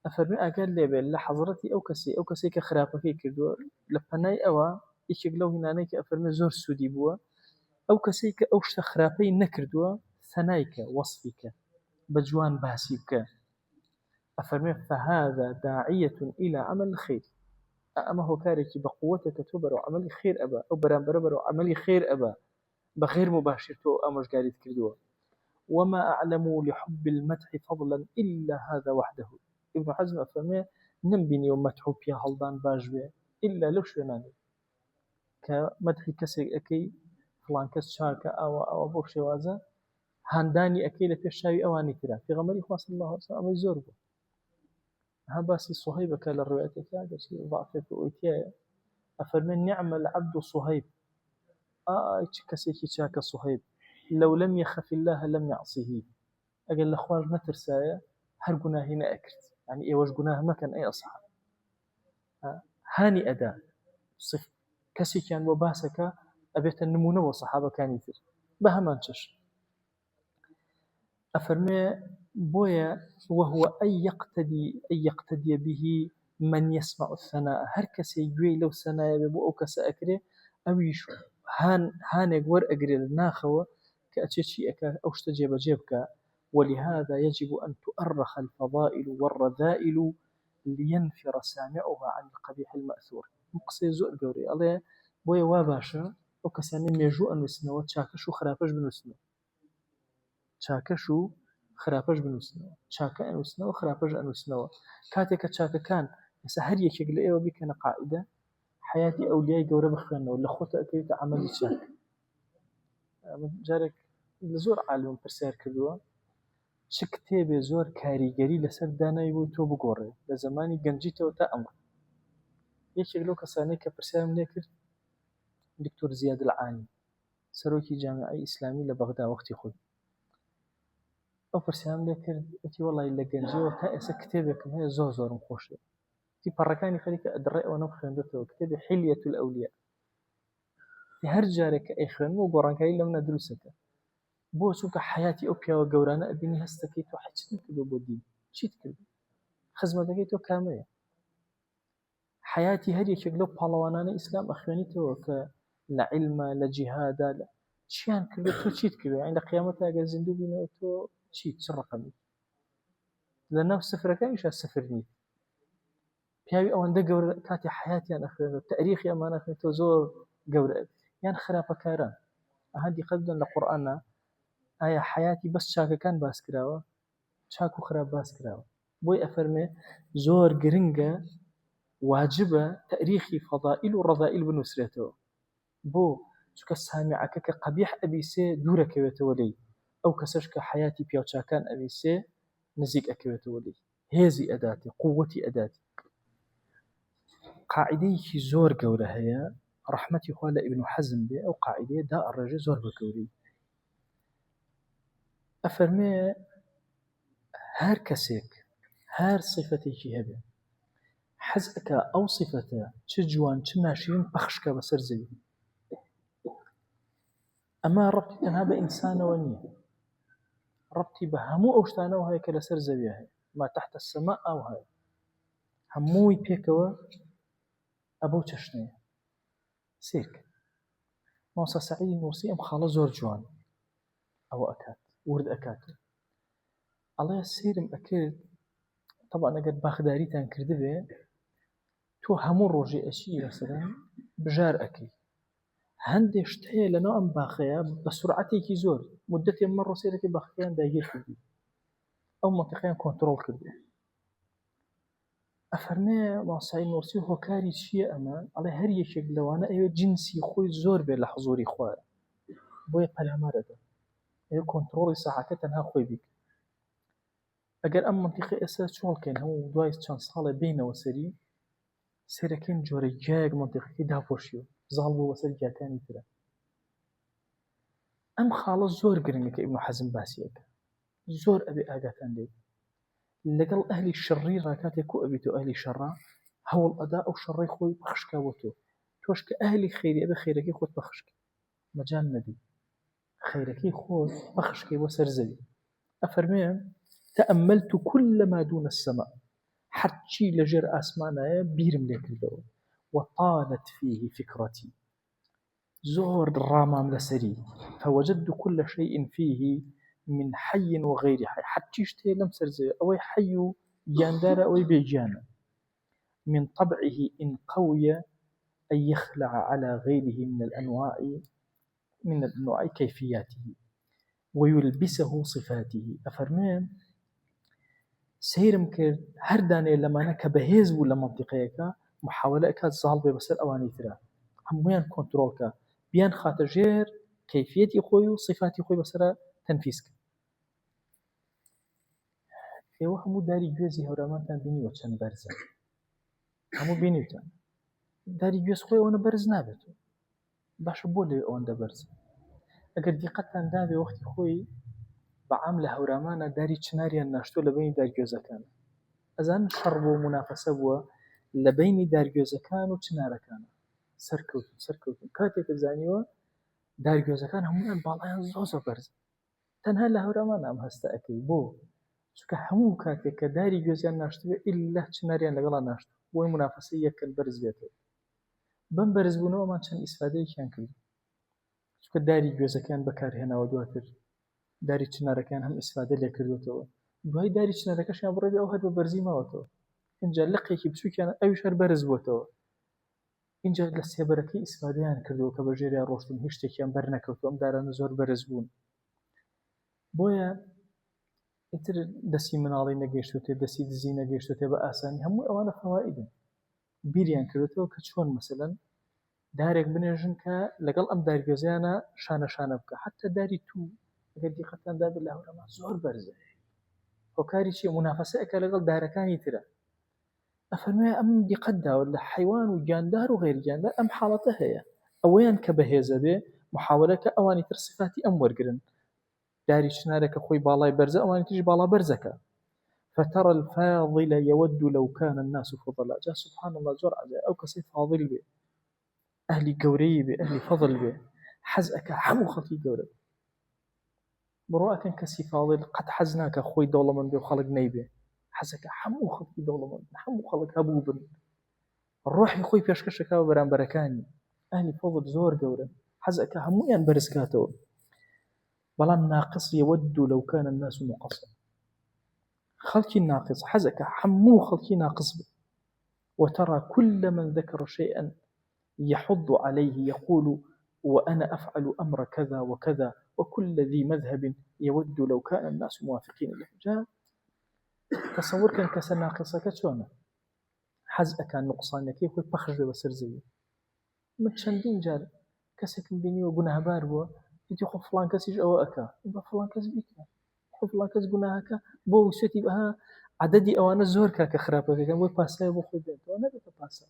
أفرمي أقل لي لحضرتي أو كسي كخرافة في كردو لبناي أوا إيشك لو هنانيك أفرمي زور سودي بوا أو كسي كأوش خرافي نكردوا ثنايك وصفك بجوان باسيك أفرمي فهذا داعية إلى عمل الخير أما هو كارك بقوتك تبر وعمل خير أبا أو برامبر وعمل خير أبا بغير مباشر تو أمش قاري كردوا وما أعلم لحب المدح فضلا إلا هذا وحده ابن حزم أفرمي نمبيني ومدحو بيا هلدان باجبه إلا لو شويناني كمدحي كسي أكي فلان كس شاكا أو أبو شوازة هانداني أكي لفيشاوي أواني ترى في غمري خواص الله عليه وسلم أمي زوربه ها باسي صهيب كان الرواية كاقا شيء ضعفه في أويتيا أفرمي نعم العبد صهيب كسيكي شاكا صهيب لو لم يخف الله لم يعصيه أقل الأخوان نترسايا هر قناهي نأكرت يعني إيه وش قناه ما كان أي أصحاب هاني أداء صف كسي كان وباسك أبيت النمونة وصحابة كان يثير بهمانشش أفرمي بويا وهو أن يقتدي به من يسمع الثناء هر كسي جوي لو ثناء بو أو كسا أكري أو يشو هانيك ور أجري الناخوة كأتشي أكا أو اشتجيب جيبك. ولهذا يجب أن تؤرخ الفضائل والرذائل لينفر سامعها عن القبيح المأثور. مقصي زور قوري الله بويا واباشا أو كساني ميجو أنوسنوا تشاكشو خرافش بنوسنوا چاکەش و خراپەش بنووسنەوە چاکە ئەنووسنەوە خراپەش ئەنووسنەوە کاتێککە چاکەکان ئێستا هەر یەکێک لە ئێوە بیکەنە قاعدە حیاتی ئەولیای گەورە بخوێنەوە لە خۆتە ئەکەویتە عەمەلی چاک. جارێک لە زۆر عالم پرسیار کردووە چ کتێبێ زۆر کاریگەری لەسەر دانایی بۆی تۆ بگۆڕێ لە زمانی گەنجیتەوە تا ئەمڕۆ. یەکێک لەو کەسانەی کە پرسیارم لێ کرد دکتۆر زیاد العانی سەرۆکی جامعەی ئیسلامی لە بەغدا وەختی خۆی ئەو پرسیارم لێ کرد وتی وەڵی لە گەنجەوە تا ئێستا کتێبێکم هەیە زۆرم خۆشێ تی پەڕەکانی خەریکە ئەدڕێ ئەوە نەبخوێندێتەوە کتێبی حیلیەة الئەولیا هەر جارێک کە ئەیخوێنمەوە گۆڕانکاری لەم نەدروستەکە بۆ چونکە حیاتی ئەو پیاوە گەورانە ئەبینی هەستەکەی تۆ حچت نکردو بۆ دین چیت کرد خزمەتەکەی تۆ کامەیە حیاتی هەر یەکێک لەو پاڵەوانانە ئیسلام ئەخوێنیتەوە کە لە عیلمە لە جیهادا لە چیان کردو تۆ چیت کردو یعنی لە قیامەتە ئەگەر زیندوو بینەوە تۆ چیت چ ڕقەمی لە ناو سفرەکانیشە سفر نیت پیاوی ئەوەندە گەورە کاتی حیاتیان ئەخوێنێت تاریخی ئەمانە خوێنێتەوە زۆر گەورە یان خراپەکاران ئەهەندی قەدن لە قورئانە ئایا حیاتی بەس چاکەکان باس کراوە چاک و خراپ باس کراوە بۆی ئەفەرمێ زۆر گرنگە واجبە تاریخی فەضائل و ڕەذائل بنووسرێتەوە بۆ چونکە سامعەکە کە قەبیح ئەبیسێ دوورەکەوێتەوە لێی ئەو کەسەش کە حیاتی پیاوچاکان ئەبیسێ نزیک ئەکەوێتەوە لێی هێزی ئەداتی قووەتی ئەداتی. قاعدەیەکی زۆر گەورە هەیە ڕەحمەتی خوا لە ئیبن حەزم بێ ئەو قاعدەیە دا ئەڕێژێ زۆر بە گەورەی ئەفەرمێ هەر کەسێک هەر صیفەتێکی هەبێ حەز ئەکا ئەو صیفەتە چ جوان چ ناشرین پەخشکە بەسەر زەوی ئەمە ڕەبتی تەنها بە ئینسانەوە نییە ڕەبتی بە هەموو ئەو شتانەوە هەیە کە لەسەر زەویە هەیە ما تحت السەما ئەو هەیە هەمووی پێکەوە ئەبەو چەشنەیە سێک مۆسا سەعیدی نووسی ئەم خاڵە زۆر جوان ئەوە ئەکات ورد ئەکات ئەڵێ سیرم ئەکرد طبعا ئەگەر باخداریتان کردبێ تۆ هەموو ڕۆژێ ئەچی مەسەلەن بژار ئەکەی هەندێک شت هەیە لەناو ئەم باخەیە بە سورعەتێکی زۆر مدەتێ مە ڕۆسێرەکەی باخەکەیان داگیر کردی ئەو مەنتیقەیان کۆنتڕۆڵ کردو ئەفەرمێ ماسای نووسی هۆکاری چییە ئەمە ئەڵێ هەر یەکێک لەوانە ئەوێ جنسی خۆی زۆر بێت لە حزوری خوایە بۆیە پەلامارەدە ئەوێ کۆنتڕۆڵی ساحەکە تەنها خۆی بیت ئەگەر ئەم منتیقی ئێستا چۆڵکەین هەموو دوای چەند ساڵە بینەوە سەری سێرەکەین جۆرە گیایەک منتیقەکەی داپۆشیوە زاڵ بۆ وەسەر گیاکانی ترە ئەم خاڵە زۆر گرنگە کە ئیبن حەزم باسیەکە زۆر ئەبێ ئاگاتان لێ لەگەڵ ئەهلی شەڕی ڕاکاتێک و ئەبێت و ئەهلی شەڕا هەوڵ ئەدا ئەو شەڕی خۆی بەخشکا بۆ تۆش کە ئەهلی خەیری ئەبێ خەیرەکەی خۆت بەخشکە مەجال نەدی خەیرەکەی خۆت بەخشکەی بۆ سەر زەوی ئەفەرمێ تأملت كل ما دون السماء حرچی لەژێر ئاسمانایە بیرم لێ کردەوە وطالت فيه فكرتي زۆر ڕامام لەسەری فوجدت كل شيء فيه من حي وغير حي حرچی شتێ لەم سەر زەوی ئەوەی حي و گیاندارە ئەوەی بێگیانە من طبعه إن قوي أن يخلع على غيره من الأنواع كيفياته ويلبسه صفاته أفرمان سيرم کرد هەر دانێ لەمانە کە بەهێز بوو لە مەنتیقەیەکە محاولە ئەکات زاڵ بێ بەسەر ئەوانی ترە هەموویان کۆنتڕۆڵکە بیان خاتە ژێر کەیفیەتی خۆی و صفاتی خۆی بەسەرە تەنفیزکە. ئێوە هەموو داری گوێزی هەورامانتان بینیوە چەند بەرزە هەموو بینیوتان داری گوێز خۆی ئەوەنە بەرز نابێتەوە باشە بۆ لێ ئەوەندە بەرزە ئەگەر دیقەتتان دابێ وەختی خۆی بەعام لە هەورامانە داری چناریان ناشتۆ لە بینی دارگوێزەکان ئەزان شەڕ بۆ منافەسە بووە لە بینی دارگوێزەکان و چنارەکانە سەرکەوتن کاتێکە زانیوە دارگوێزەکان هەمویان باڵایان زۆ بەرز تەنها لە هەورامان ئەم هەستە ئەەکەی بۆ چونکە هەموو کاتێک کە داری گوێزیان ناشتوێ ئیلا چناریان لەگەڵا ناشت بۆی منافەسەی یەکەن بەرز بێتەوە بەم بەرزبوونەوەمان چەند ئیسفادەیەکیان کرد چونکە داری گوێزەکان بەکارهێناوە دواتر داری چنارەکان هەم ئیسفادە لێ کردوێتەوە دوای داری چنارەکەشیان بڕێ ئەو هەر بە بەرزی ماوەتەوە اینجا لقێکی بچووکیان ئەویش هەر بەرز بووەتەوە اینجا لە سێبەرەکەی ئیسفادەیان کردەوە کە بە ژێریان ڕۆشتن هیچ شتێکیان بەرنەکەوتووە ئەم دارانە زۆر بەرز بوون بۆیە ئیتر دەسی مناڵی نەگەیشتوتێ دەسی دزی نەگەیشتوتێ بە ئاسانی هەموو ئەوانە فەوائیدن بیریان کردێتەوە کە چۆن مەسەلەن دارێک بنێژن کە لەگەڵ ئەم دارگوێزیانە شانە بکە حتى داری تو ئەگەر دیقەتاندا بێت لە هەورەما زۆر بەرزە هۆکاری چیە منافەسە ئەکە لەگەڵ دارەکانی ترە ئەفەرمێ ئەم دیقەتداوە لە حیوان و گیاندار و غێرگیاندار ئەم حاڵەتە هەیە ئەوەیان کە بەهێزە بێ محاولەکە ئەوانی تر صفاتی ئەم وەرگرن داری چنارێکە خۆی باڵای بەرزە ئەوانی تریش باڵا بەرزەکە فترى الفاضل يود لو كان الناس فضلا جاء سبحان الله زور عجائب أو كسي فاضل به أهلي قوري به أهلي فضل به حزأك حمو خلقي قوري بڕواکەن کەسی فاڵێ قەت حەز ناکە خۆی دەوڵەمەند بێ و خەڵک نەیبێ حەزەکە هەموو خەڵکی دەوڵەمەند هەموو خەڵک هەبوو بن ڕۆحی خۆی پێشکەشەکەوە بەرامبەرەکانی ئەهلی فەضل زۆر گەورە حەزەکە هەموویان بەرزکاتەوە بەڵام ناقص يود لو كان الناس مقصر خەڵکی ناقص حەزەکە هەموو خەڵکی ناقص بێ وترى كل من ذكر شيئا يحض عليه يقول وأنا أفعل أمر كذا وكذا وكل ذي مذهب يود لو كان الناس موافقين له جاء تصور كان كسر ناقصك شونه حزء كان نقصانك يخوي بخرج بسرزيه من شندين جال كسك بيني وجناه باربو يجي خو فلان كسيج أو أكا يبقى فلان كس بيكنا خو فلان كس جناهك بو شتي بها عددي أوانا زور كخرابة كان بو باسا بو خوي بنت وأنا بتباسا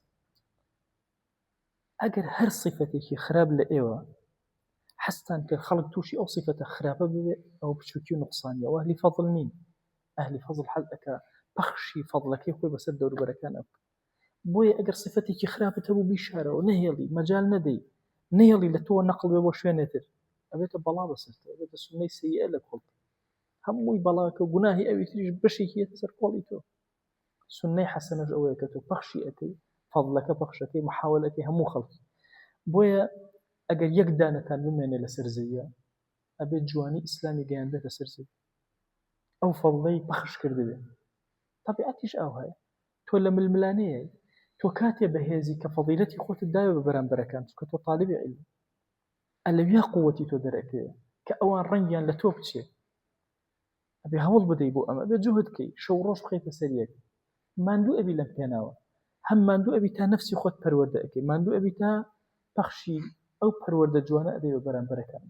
أجر هر صفتك خراب لإيوه حستان كالخلق توشي أو صفة خرابة أو بشوكي نقصانية وأهلي فضل مين أهلي فضل حلقك بخشي فضلك يخوي بس الدور بركان أبك بوي أجر صفتك خرابة أبو بيشارة ونهيلي مجال ندي نهيلي لتو نقل بوشوين نتر أبيت بلا بسرت أبيت سنة سيئة لكل هموي بلاك وجناهي أبي تريج بشي هي تسر قوليتو سنة حسنة جويكتو بخشي أكي فضلك بخشك محاولك همو خلق بوي ئەگەر یەک دانەتان بمێنێ لە سەرزەویە ئەبێت جوانی ئیسلامی گەیاندێتە سەرزەوی ئەو فەڵەی بەخش کردبێ تەبیعەتیش ئەو هەیە تۆ لە ململانەیە تۆ کاتێ بەهێزی کە فەضیلەتی خۆتت داوێ بە بەرامبەرەکان چونکە تۆ طالبی عیلم ئەلەویا قووەتی تۆ دەرەکەوێ کە ئەوان ڕەنگیان لە تۆ بچێ ئەبێ هەوڵ بدەی بۆ ئەمە ئەبێ جوهد بکەی شەو ڕۆژ بخەیتە سەر یەک ماندوو ئەبی لەم پێناوە هەم ماندوو ئەبی تا نەفسی خۆت پەروەردە ئەکەی ماندوو ئەبی تا بەخشی أو پەروەردە جوانە ئەدەی بە بەرامبەرەکان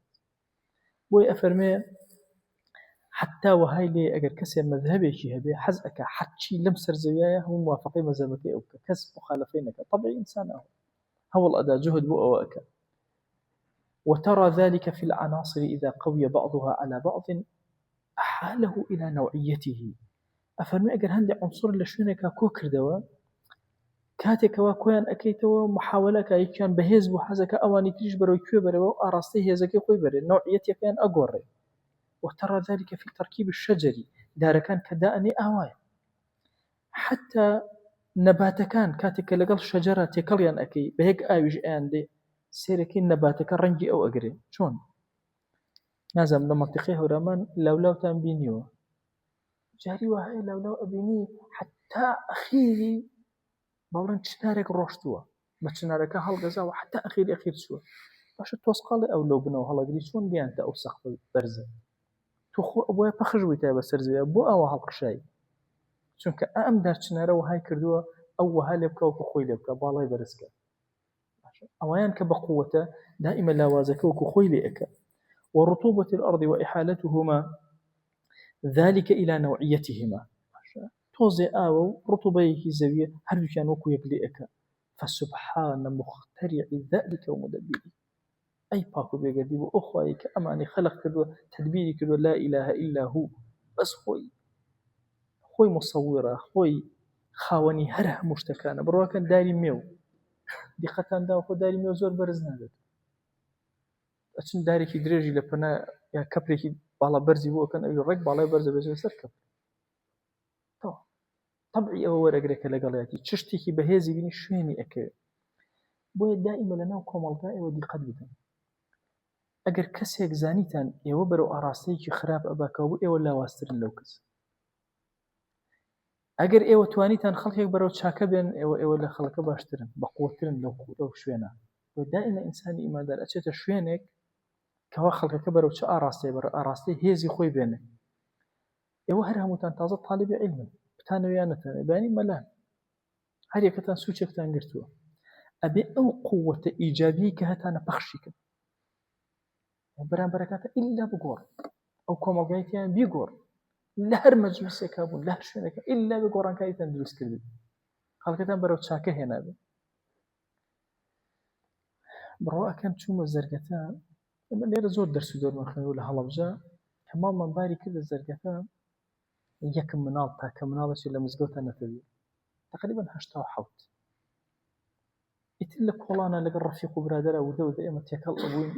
بۆی ئەفەرمێ حتى وهاي لي أجر كسر مذهبي هبه حزقك حتشي لم سرزوياه هم موافقين مذهبك أو كسب مخالفينك طبيعي إنسان هو الأداء جهد بو أواك وترى ذلك في العناصر إذا قوي بعضها على بعض أحاله إلى نوعيته أفرمي أجر هندي عنصر لشونك كوكر دوا كاتك وكوان أكيتوا محاولك أيكان بهز بحزك أواني تريج بروي كبر وأراسته هزك قبر نوعيته كان أقرب وترى ذلك في التركيب الشجري دار كان كداءني أواي حتى نبات كان كاتك لقل شجرة تكليان أكي بهيك آيوج آندي سيركين نباتك رنجي أو أقري شون نازم لما تقيه رمان لو تنبينيو جاري وهاي لو أبيني حتى أخيري باڵێن چنارێک ڕۆشتووە بە چنارەکە هەڵگەزاوە حتا ئەخیر چووە باشە تۆسقاڵی ئەو لەو بنەوە هەڵەگری چۆن گەیانتە ئەو سەخت بەرزە تۆ خۆ بۆیە پەخش بوویتە بە سەرزەویە بۆ ئەوە هەڵقشایی چونکە ئەم دارچنارە وهای کردووە ئەو وها لێ بکە وەکو خۆی لێ بکە باڵای بەرزکە ئەوەیان کە بە قووەتە دائیمە لاوازەکە وەکو خۆی لێ ئەکە ورطوبة الأرض وإحالتهما ذلك إلى نوعيتهما توزي آو رطوبيه زاوية هردو كان وكو يقلئك فسبحان مخترع ذلك ومدبره أي باكو بيقدي وأخوائي كأماني خلق كدو تدبيري كدو لا إله إلا هو بس خوي مصورة خوي خاوني هره مشتكانا بروا كان داري ميو دي قطان داو خو داري ميو زور برز نادد أتشن داري كي دريجي لبنا يا كبري كي بالا برزي بو كان أجو رق بالا برزي بيجي سر كبر طبعی ئەوە وەرەگرێکە لەگەڵەتی چ شتێکی بەهێزی بینی شوێنی ئەکەوێت. بۆیە دائیمە لەناو کۆمەڵگا ئێوە دیقەت بدەن. ئەگەر کەسێک زانیتان ئێوە بەرەو ئاراستەیەکی خراپ ئەباکەوە بوو ئێوە لاوازترن لەو کەس. ئەگەر ئێوە توانیتان خەڵکێک بەرەو چاکە بێن ئێوە لە خەڵکە باشترن بەقووەترن لەو شوێنە. دائیمە ئینسانی ئیماندار ئەچێتە شوێنێک کەوا خەڵکەکە بەرەو چه ئاراستەیە بەرەو ئاراستەی هێزی خۆی بێنێ. ئێوە هەر هەمووتان تازە تاڵیبی عیلمن بتانەوە نەتانێ بەیانی مەلان هەر یەکەتان سوچێکتان گرتووە ئەبێ ئەو قووەتە ئیجابی کە هەتانە پەخشیکن بەرامبەرەکاتە ئیلا بگۆڕ ئەو کۆمەڵگایەتیان بیگۆڕ لە هەر مەجلیسێکا بوون لە هەر شوێنێکە ئیلا بگۆڕانکاریتان دروست کردن خەڵکەتان بەرەو چاکە هێنابێ. بڕواکەم چوومە زەرگەتە ئەمە لێرە زۆر دەرس و دۆرمان خوێنووە لە هەڵەبجە کە ماڵمان باری کردە زەرگەتە یەکم مناڵ تاکە مناڵێکی لە مزگەوتە نەتەوی تقریبا 87 ئیتر لە کۆڵانە لەگەڵ ڕەفیق و برادەرە وردە ئێمە تێکەڵ ئەبووین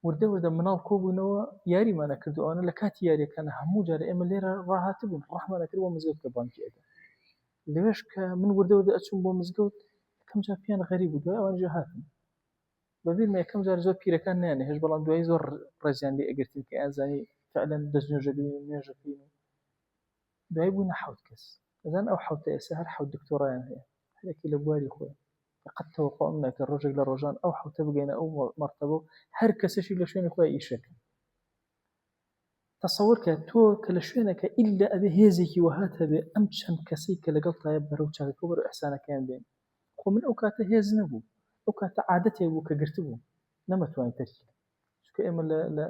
وردە مناڵ کۆبوونەوە یاریمانە کردو ئەوانە لە کاتی یاریەکانە هەموو جارە ئێمە لێرە ڕاهاتبوون ڕەحمانە کرد بۆ مزگەوت کە بانکی ئەدا لەوێش کە من وردە ئەچووم بۆ مزگەوت یەکەم جار پیان غەریب بوو دوای ئەوانیش هاتن بەبیرمە یەکەم جار زۆر پیرەکان نیانێ هێش بەڵام دوای زۆر ڕێزیان لێ ئەگرتین کە ئازانی فعلا دەستنوێژەبین و نوێژەکەین و دوای بووینە 7 کەس ئەزان ئەو 7 ئێستا هەر 7 دکتۆرایان هەیە هەرێکی لە بواری خۆیان فقط توقع ناکە ڕۆژێک لە ڕۆژان ئەو 7 بگەینە ئەو مەرتەبە هەر کەسێکی لە شوێنی خۆی ئیشەکە تصور کە تۆ کە لە شوێنەکە ئیلا ئەبێ هێزێکی وهات هەبێ ئەم چەند کەسەی کە لەگەڵ تایە بەرەو چاکەکە و بەرەو ئەحسانەکەیان بێن خۆ من ئەو کاتە هێز نەبوو ئەو کاتە عادەتێک بوو کە گرتبوو نەمەتوانی تەرکی چونکە ئێمە لە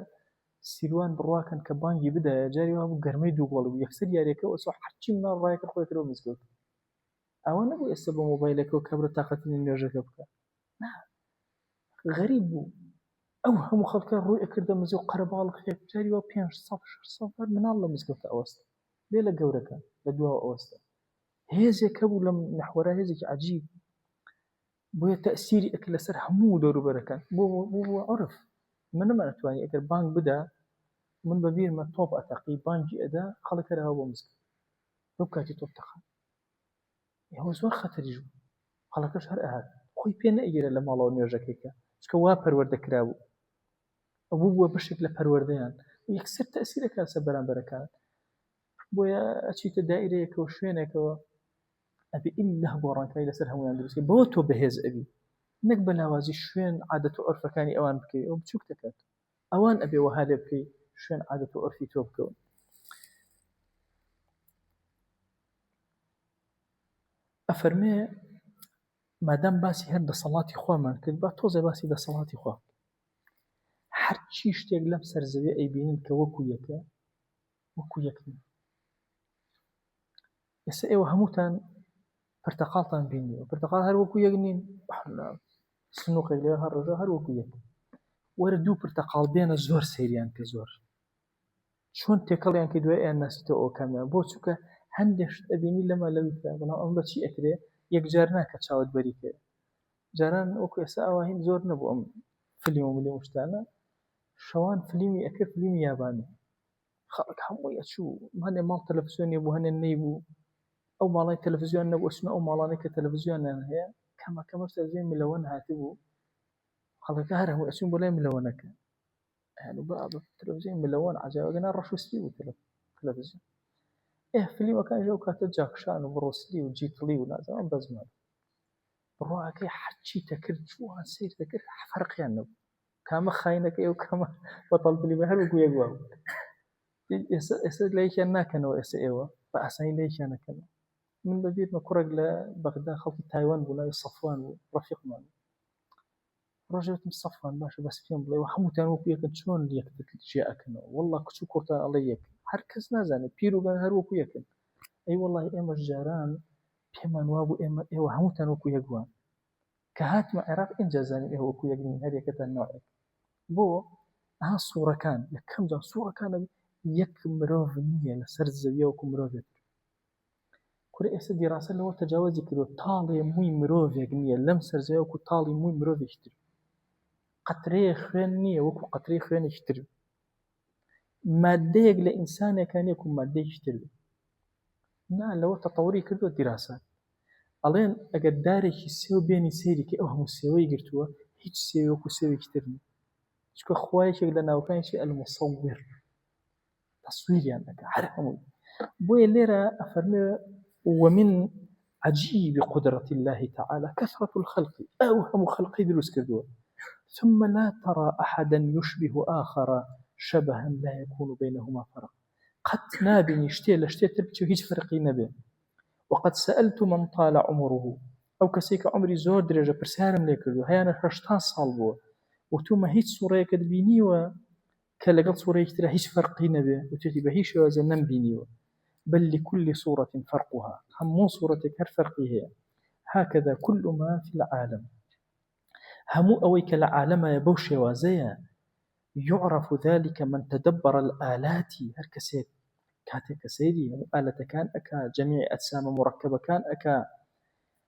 سیروان بڕواکەن کە بانگی بدایە جاری وا بوو گەرمەی دووگۆڵ بوو یەکسەر یاریەکە وەسۆ هەرچی مناڵ ڕایەکە خۆی کردەوە مزگەوت ئەوە نەبوو ئێستا بە مۆبایلەکەەوە کابرا تااقەتی نوێژەکە بکە غەریب بوو ئەو هەموو خەڵکە ڕووی ئەکردە مزگەوت قەرەباڵغێک جاری وا 500 600 مناڵ لە مزگەوتە ئەوەستە بێ لە گەورەکە لە دواوە ئەوەستە هێزێک هەبوو لەم نەحوەرە هێزێکی عەجیب بۆیە تەئسیری ئەکرد لەسەر هەموو دەوروبەرەکان بۆ عرف من نەمانەتوانی ئەگەر بانگ بدا من بەبیرمە تۆپ ئەتەقی بانگی ئەدا خەڵک هەرەوە بۆ مزگەوت لەو کاتی تۆپ تەقا ئەوە زۆر خەتەریش بوو خەڵکەش هەر ئەهات خۆی پێ نەئەگیرە لە ماڵەوە نوێژەکەیکە چکە وا پەروەردەکرا بوو ئەوە بووە بەشێک لە پەروەردەیان یەکسەر تەئسیرەکە لەسەر بەرامبەرەکان بۆیە ئەچیتە دائیرەیەکەوە شوێنێکەوە ئەبێ ئیلا گۆڕانکاری لەسەر هەمویان دروستکە بۆ تۆ بەهێز ئەبی نەک بەلاوازی شوێن عادەت و عرفەکانی ئەوان بکەی ئەو بچووک دەکات ئەوان ئەبێ وەها لێ بکەی شوێن عادەت و عرفی تۆ بکەون ئەفەرمێ مادام باسی هەر دەسەڵاتی خۆمان کرد با تۆزە باسی دەسەڵاتی خۆ هەرچی شتێک لەم سەرزەویە ئەیبینن کە وەکو یەکە وەکو یەکن ئێستا ئێوە هەمووتان پرتەقاڵتان بینیوە پرتەقاڵ هەر وەکو یەک نین سنووقێک لێ هەر ڕۆژە هەر وەکو یەک وەرە دوو پرتەقاڵ بێنە زۆر سەیریان کە زۆر چۆن تێکەڵیان کە دوای ئەیان ناسیتەوە ئەو کامیان بۆ چووکە هەندێک شت ئەبینی لەمە لەویکە بەڵام ئەم بەچی ئەکرێ یەکجار ناکە چاوت بەریکە جاران وەکو ئێستا ئاواهین زۆر نەبوو ئەم فیلم و ملی شتانە شەوان فیلمی ئەکرد فیلمی یابانی خەڵک هەمووی ئەچوو هەنێ ماڵ تەلەڤیزیۆنی بوو هەنێ نەیبوو ئەو ماڵای تەلەڤیزیۆن نەبوو ئەچنە ئەو ماڵانەی کە تەلەڤیزیۆنیان هەیە کەمە تەلەڤیزیۆن ملەوەن هاتبوو خەڵکەکە هەر هەمووی ئەچوون بۆ لای ملەوەنەکە بابە تەلەڤیزیۆن ملەوەن عەجایبە ڕەشوسپی بوو تەلەڤیزیۆن فیلمەکانی ئەو کاتە جاکشان و بڕۆسلی و جیتڵی و نازانم بەزمان بڕواکەی هەرچی تەکرد جوان سیر دەکرد فەرقیان نەبوو کامە خاینەکەی و کامە بەتەڵ فیلمە هەر وەکو یەک بوو ئێستا لایەکیان ناکەنەوە ئێستا ئێوە بە ئاسانی لایەکیان نەکەنەوە من بەبیرمە کوڕێک لە بەغدا خەڵکی تایوان بوو ناوی سەفوان بوو ڕەفیقمان ڕۆژێتم سەفوان باشە بەس پێم بڵێ هەمووتان وەکو یەکن چۆن یەکتر جیا ئەکەنەوە وەڵڵا کچ و کوڕتان ئەڵێ یەک هەر کەس نازانێت پیر و گەن هەر وەکو یەکن ئەی وەڵڵی ئێمەش جاران پێمان وا بوو ئێوە هەمووتان وەکو یەک بووان کە هاتمە عێراق ئینجا زانین ئێوە وەکو یەک نین هەر یەکەتان ناوێت بۆ ئەها سوورەکان یەکەم جار سوورەکانە یەک مرۆڤ نییە لەسەر زەویە وەکو مرۆڤێک کورە ئێستا دیراسە لەوە تەجاوزی کردووە تاڵێ مووی مرۆڤێک نییە لەم سەرزەویە وەکو تاڵی مووی مرۆڤێکی تر قەترەیە خوێن نییە وەکو قەترەی خوێنێکی تر مادەیەک لە ئینسانێکان یەک و مادەیەکی تر نا لەوە تەتەوری کردووە دیراسات ئەڵێن ئەگەر دارێکی سێو بێنی سەیری کە ئەو هەموو سێوەی گرتووە هیچ سێوەکو سێوێکی تر نیە چکە خوایەکێک لە ناوەکانیشی ئەلموسەویر تەسویریان دەکا هەر هەمووی بۆیە لێرە ئەفەرمێ ومن عجيب قدرة الله تعالى كثرة الخلق أو هم خلقي دروس كردوه ثم لا ترى أحدا يشبه آخر شبها لا يكون بينهما فرق قد نابني شتي لشتي تربتي هيج فرقي نبي وقد سألت من طال عمره أو كسيك عمري زور درجة برسارم ليكردو هيانا 8 ساڵ بووە وتومە هیچ سوورەیەکت بینیوە کە لەگەڵ سوورەیەکی ترە هیچ فەرقی نەبێ وتێتی بە هیچ شێوازە نەمبینیوە بل لكل صورة فرقها هم صورتك هر فرقها هكذا كل ما في العالم هم أويك العالم يبوش وازيا يعرف ذلك من تدبر الآلات هر كسيك كاتك سيدي آلة كان أكا جميع أجسام مركبة كان أكا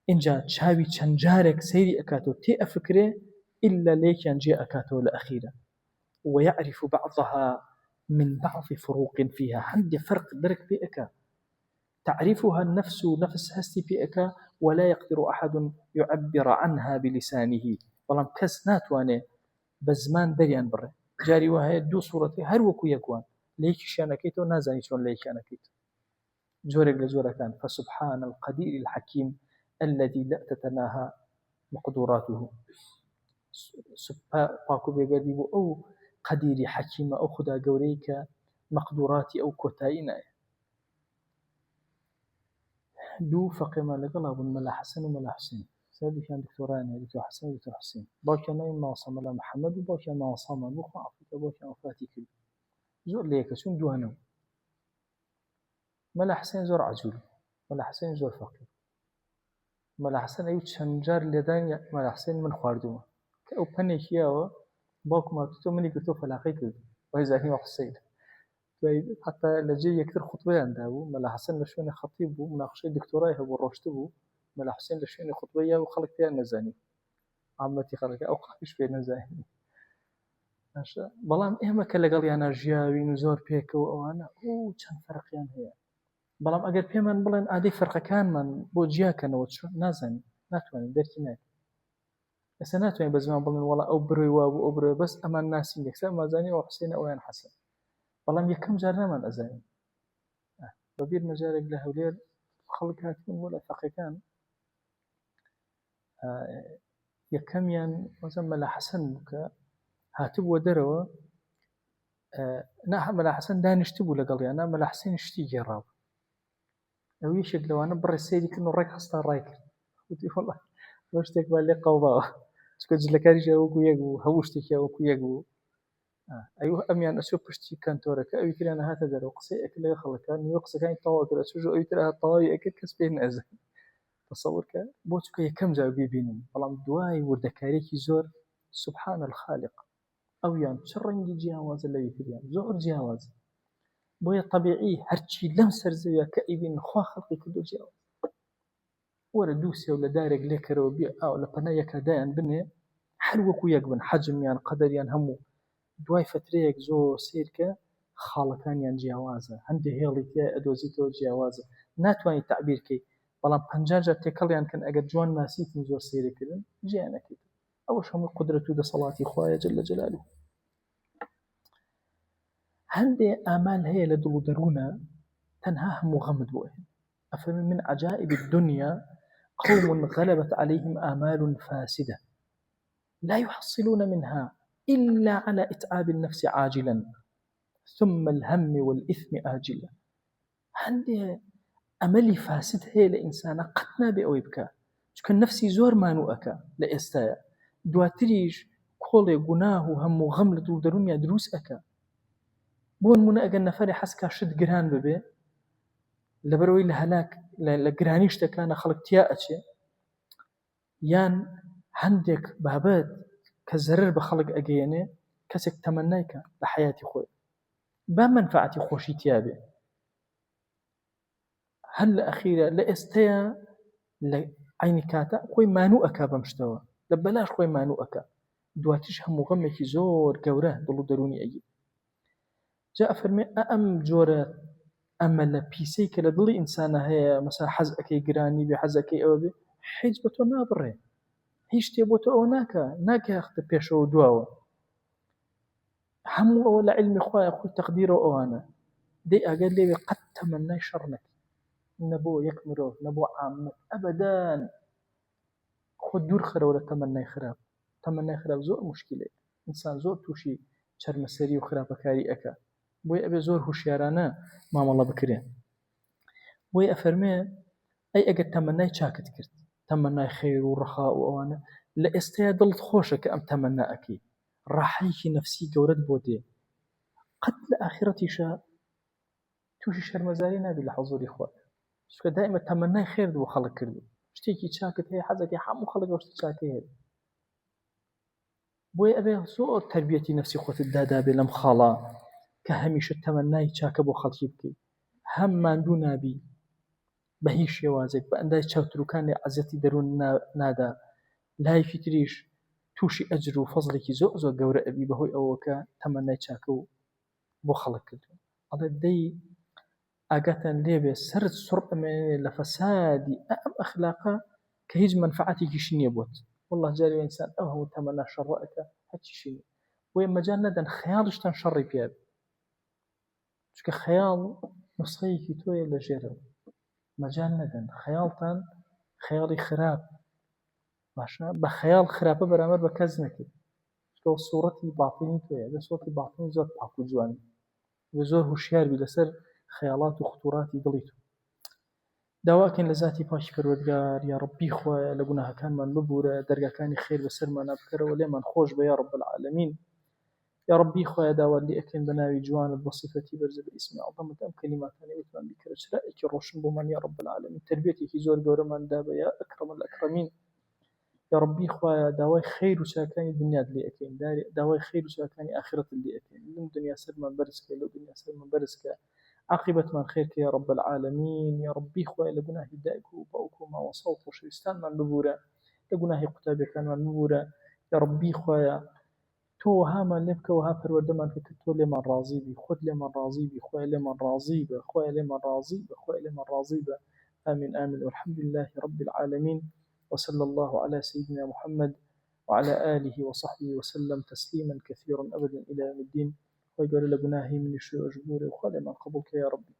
إنجا تشاوي تشنجارك سيدي أكاتو تي أفكره إلا ليك ينجي أكاتو لأخيرا ويعرف بعضها من بعض فروق فيها عندي فرق درك بيئك تعرفها النفس نفس هستي بيئك ولا يقدر أحد يعبر عنها بلسانه ولم كس ناتواني بزمان دريان بره جاري وهي دو صورتي هر وكو يكوان ليك شانكيتو نازاني شون ليك شانكيتو جورك لجورك كان فسبحان القدير الحكيم الذي لا تتناهى مقدوراته باكو بيقدي بو أو قديري حكيم أو خدا قوريك مقدوراتي أو كوتاينا دو فقيمة لقلب ملا حسن وملا حسين سابي كان دكتوراني دكتور حسن ودكتور حسين باكي نايم ناصم ملا محمد وباكي ناصم مخا عفوك باكي وفاتي كل زور ليك سون دوهنو ملا حسين زور عجول ملا حسين زور فقير ملا حسين أيوت شنجار لدان ملا حسين من خواردوما كأو بنيكيا باكو ما تتو مني قلتو فلاقي كل وإذا هي حسين حتى لجي يكثر خطبة عنده ملا حسن لشوني خطيب ومناقشة دكتوراه هو الرشتبه ملا حسين لشوني خطبية وخلق فيها نزاني عمتي خلق أو قايش فيها نزاني بلام إهما كلا قال أنا جياوي نزور بيك وأنا كان فرق يعني هي بلام أجر بيمن بلين عادي فرق كان من بوجيا كان وتشو نزاني ناتواني درتي ناك بس ناتواني بزمان بلين ولا أبري وابو أبري بس أما الناس يكسر ما زاني وحسين أو ين حسن بەڵام یەکەم جار نامان ئەزانین بەبیر مەجارێک لە هەولێر خەڵک هاتبوون بۆ لە فەقێکان یەکەمیان وەزە مەلا حەسەن بوو کە هاتبووە دەرەوە مەلا حەسەن دانیشتی بوو لەگەڵیانە مەلا حەسەن شتی گێڕاو ئەو یەکێک لەوانە بڕێ سەیری کردن و ڕێک هەستا ڕای کرد وتی وەڵا بۆ شتێک با لێ قەوباوە چکە جلەکاریش وەکو یەک بوو هەموو شتێکی وەکو یەک بوو أيوه أميان أشوف بشتي كانتورة كأبي كلا أنا هذا درو قصي أكل يخلكان يقص كان يطوع كلا شو أي ترى طاي أكل كسبين أزل تصور كا بوتك يكم جاو بيبينهم والله دواي وردكاري زور سبحان الخالق أو يعني شرنج جهاز اللي يفيدان زور جهاز بويا طبيعي هرشي لم سرزيا كأبين خوا خلقي كدو جهاز ولا دوسي ولا دارق لكر وبيع أو لبنايا كدان بني حلوكو يقبن حجم يعني قدر يعني همو دوای فترەیەک زۆر سیرکە خاڵەکانیان جیاوازە هەندێک هێڵی تیا ئەدۆزیتەوە جیاوازە ناتوانیت تعبیرکەی بەڵام 50 جار تێکەڵیان کەن ئەگەر جوان ناسیتن زۆر سیرکردن جیانەکەیت ئەوەش هەموو قودرەت و دەسەڵاتی خوایە جەل جەلاله هەندێک ئامال هەیە لە دڵ و دەروونە تەنها هەموو غەمت بۆ هێن ئەفەرمێ من عجائب الدنيا قوم غلبت عليهم آمال فاسدة لا يحصلون منها إلا على إتعاب النفس عاجلا ثم الهم والإثم آجلا عندي أملي فاسد هي لإنسان قتنا بأوي بكا كان نفسي زور ما نوأكا لإستايا دواتريج كولي قناه وهم وغمل دول درونيا دروس أكا بون منا أجل نفري حسكا شد قران ببي لبروي لهلاك لقرانيش تكانا خلق تياءتي يان عندك بابات كزرر بخلق أجيانه كسك تمنيك لحياتي خوي بمنفعتي خوشي تيابي هل أخيرا لأستيا لعيني كاتا خوي مانو أكا بمشتوى لبلاش خوي مانو أكا دواتيش هم غمكي زور قوره دلو دروني أجي جاء فرمي أم جورة ئەمە لە پیسەی کە لە دڵی ئینسانە هەیە مەسا حەز ئەەکەی گرانی بێ حەز ئەەکەی ئەوە بێ هیچ بە تۆ نابڕێ هیچ شتێ بۆ تۆ ئەوە ناکە یاختە پێشەوە دواوە هەموو ئەوە لە عیلمی خوایە خۆی تەقدیرەوە ئەوانە دەی ئەگەر لێوێ قەت تەمەنای شەڕ نەکەی نەبۆ یەک مرۆڤ نەبۆ عامەت ئەبەدان خۆ دوور خەرەوە لە تەمەنای خراپ زۆر موشکیلەیە ئینسان زۆر تووشی چەرمەسەری و خراپەکاری ئەکا بۆی ئەبێ زۆر هوشیارانە مامەڵە بکرێن بۆی ئەفەرمێ ئەی ئەگەر تەمەنای چاکت کرد تەمەنای خەیر و ڕەخا و ئەوانە لە ئێستایا دڵت خۆشە کە ئەم تەمەنا ئەکەی ڕاحەیەکی نەفسی گەورەت بۆ دێ قەت لە ئاخرەتیشە تووشی شەرمەزاری نابی لە حەزوری خوا چونکە دائیمە تەمەنای خێرت بۆ خەڵک کردو شتێکی چاکت هەیە حەزەکەی هەموو خەڵک ئەو شتە چاکەی هەیە بۆیە ئەبێ زۆر تەربیەتی نەفسی خۆتت دادابێ لەم خاڵە کە هەمیشە تەمەنای چاکە بۆ خەڵکی بکەیت هەم ماندوو نابی بە هیچ شێوازێک بە ئەندای چاوتروکانی عەزەتی دەروون نادا لایەکی تریش تووشی ئەجر و فەزڵێکی زۆر گەورە ئەبی بەهۆی ئەوەکە تەمەنای چاکە و بۆ خەڵک کردو ئەڵێ دەی ئاگاتان لێبێ سرت سوڕ ئەمێنێ لە فەسادی ئەم ئەخلاقە کە هیچ منفعەتێکیشی نییە بۆت والله جارێ ئینسان ئەو هەموو تەمەنا شەڕە ئەکا هەرچیشی نییە بۆیە مەجال نەدەن خەیاڵیشتان شەڕی پێ بێ چونکە خەیاڵ نوسخەیەکی تۆیە لە ژێرەوە مەجال نەدەن خەیاڵتان خەیاڵی خراپ باشە بە خەیاڵ خراپە بەرامبەر بە کەس نەکرد چونکە سوورەتی باتینی تۆیە لە سوورەتی باتینی زۆر پاک و جوان زۆر هوشیار بی لەسەر خەیاڵات و خوتوراتی دڵی تۆ داواکەین لە ذاتی پاکی پەروەردگار یا ڕەبی خوایە لە گوناهەکانمان ببورە دەرگاکانی خێر بەسەرمان بکەرەوە لێمان خۆش بە یا رب العالمین یا ربی خوایە داوات لێ ئەکەین بە ناوی جوانت بە صفەتی بەرزە بە ئیسمی عەظەمت ئەم کەلیماتانەی وتمان بیکەرە چرایەکی ڕۆشن بۆمان یا رب العالمین تربیەتێکی زۆر گەورەمان دابە یا ئەکرەم الئەکرەمین یا ربی خوایە داوای خەیر و چاکانی دنیات لێ ئەکەین داوای خەیر و چاکانی ئاخرەتت لێ ئەکەین لەم دنیا سەرمان بەرزکە لەو دنیا سەرمان بەرزکە عاقبەتمان خێرکە یا رب العالمین یا ربی خوایە لە گوناهی دایک و باوک و مامۆستا و خۆشەویستانمان ببورە لە گوناهی قوتابیەکانمان ببورە یا ربی خوایە تۆ وەهامان لێ بکە وەها پەروەردەمان کە تۆ لێمان ڕازی بی خۆت لێمان ڕازی بی خوایە لێمان ڕازی بە خوایە لێمان ڕازی بە خوایە لێمان ڕازی بە آمين آمين والحمد لله رب العالمين وصلى الله على سيدنا محمد وعلى آله وصحبه وسلم تسليما كثيرا أبدا إلى يوم الدين ويقول لبناهي من الشيء أجبوري وخلي من قبولك يا ربي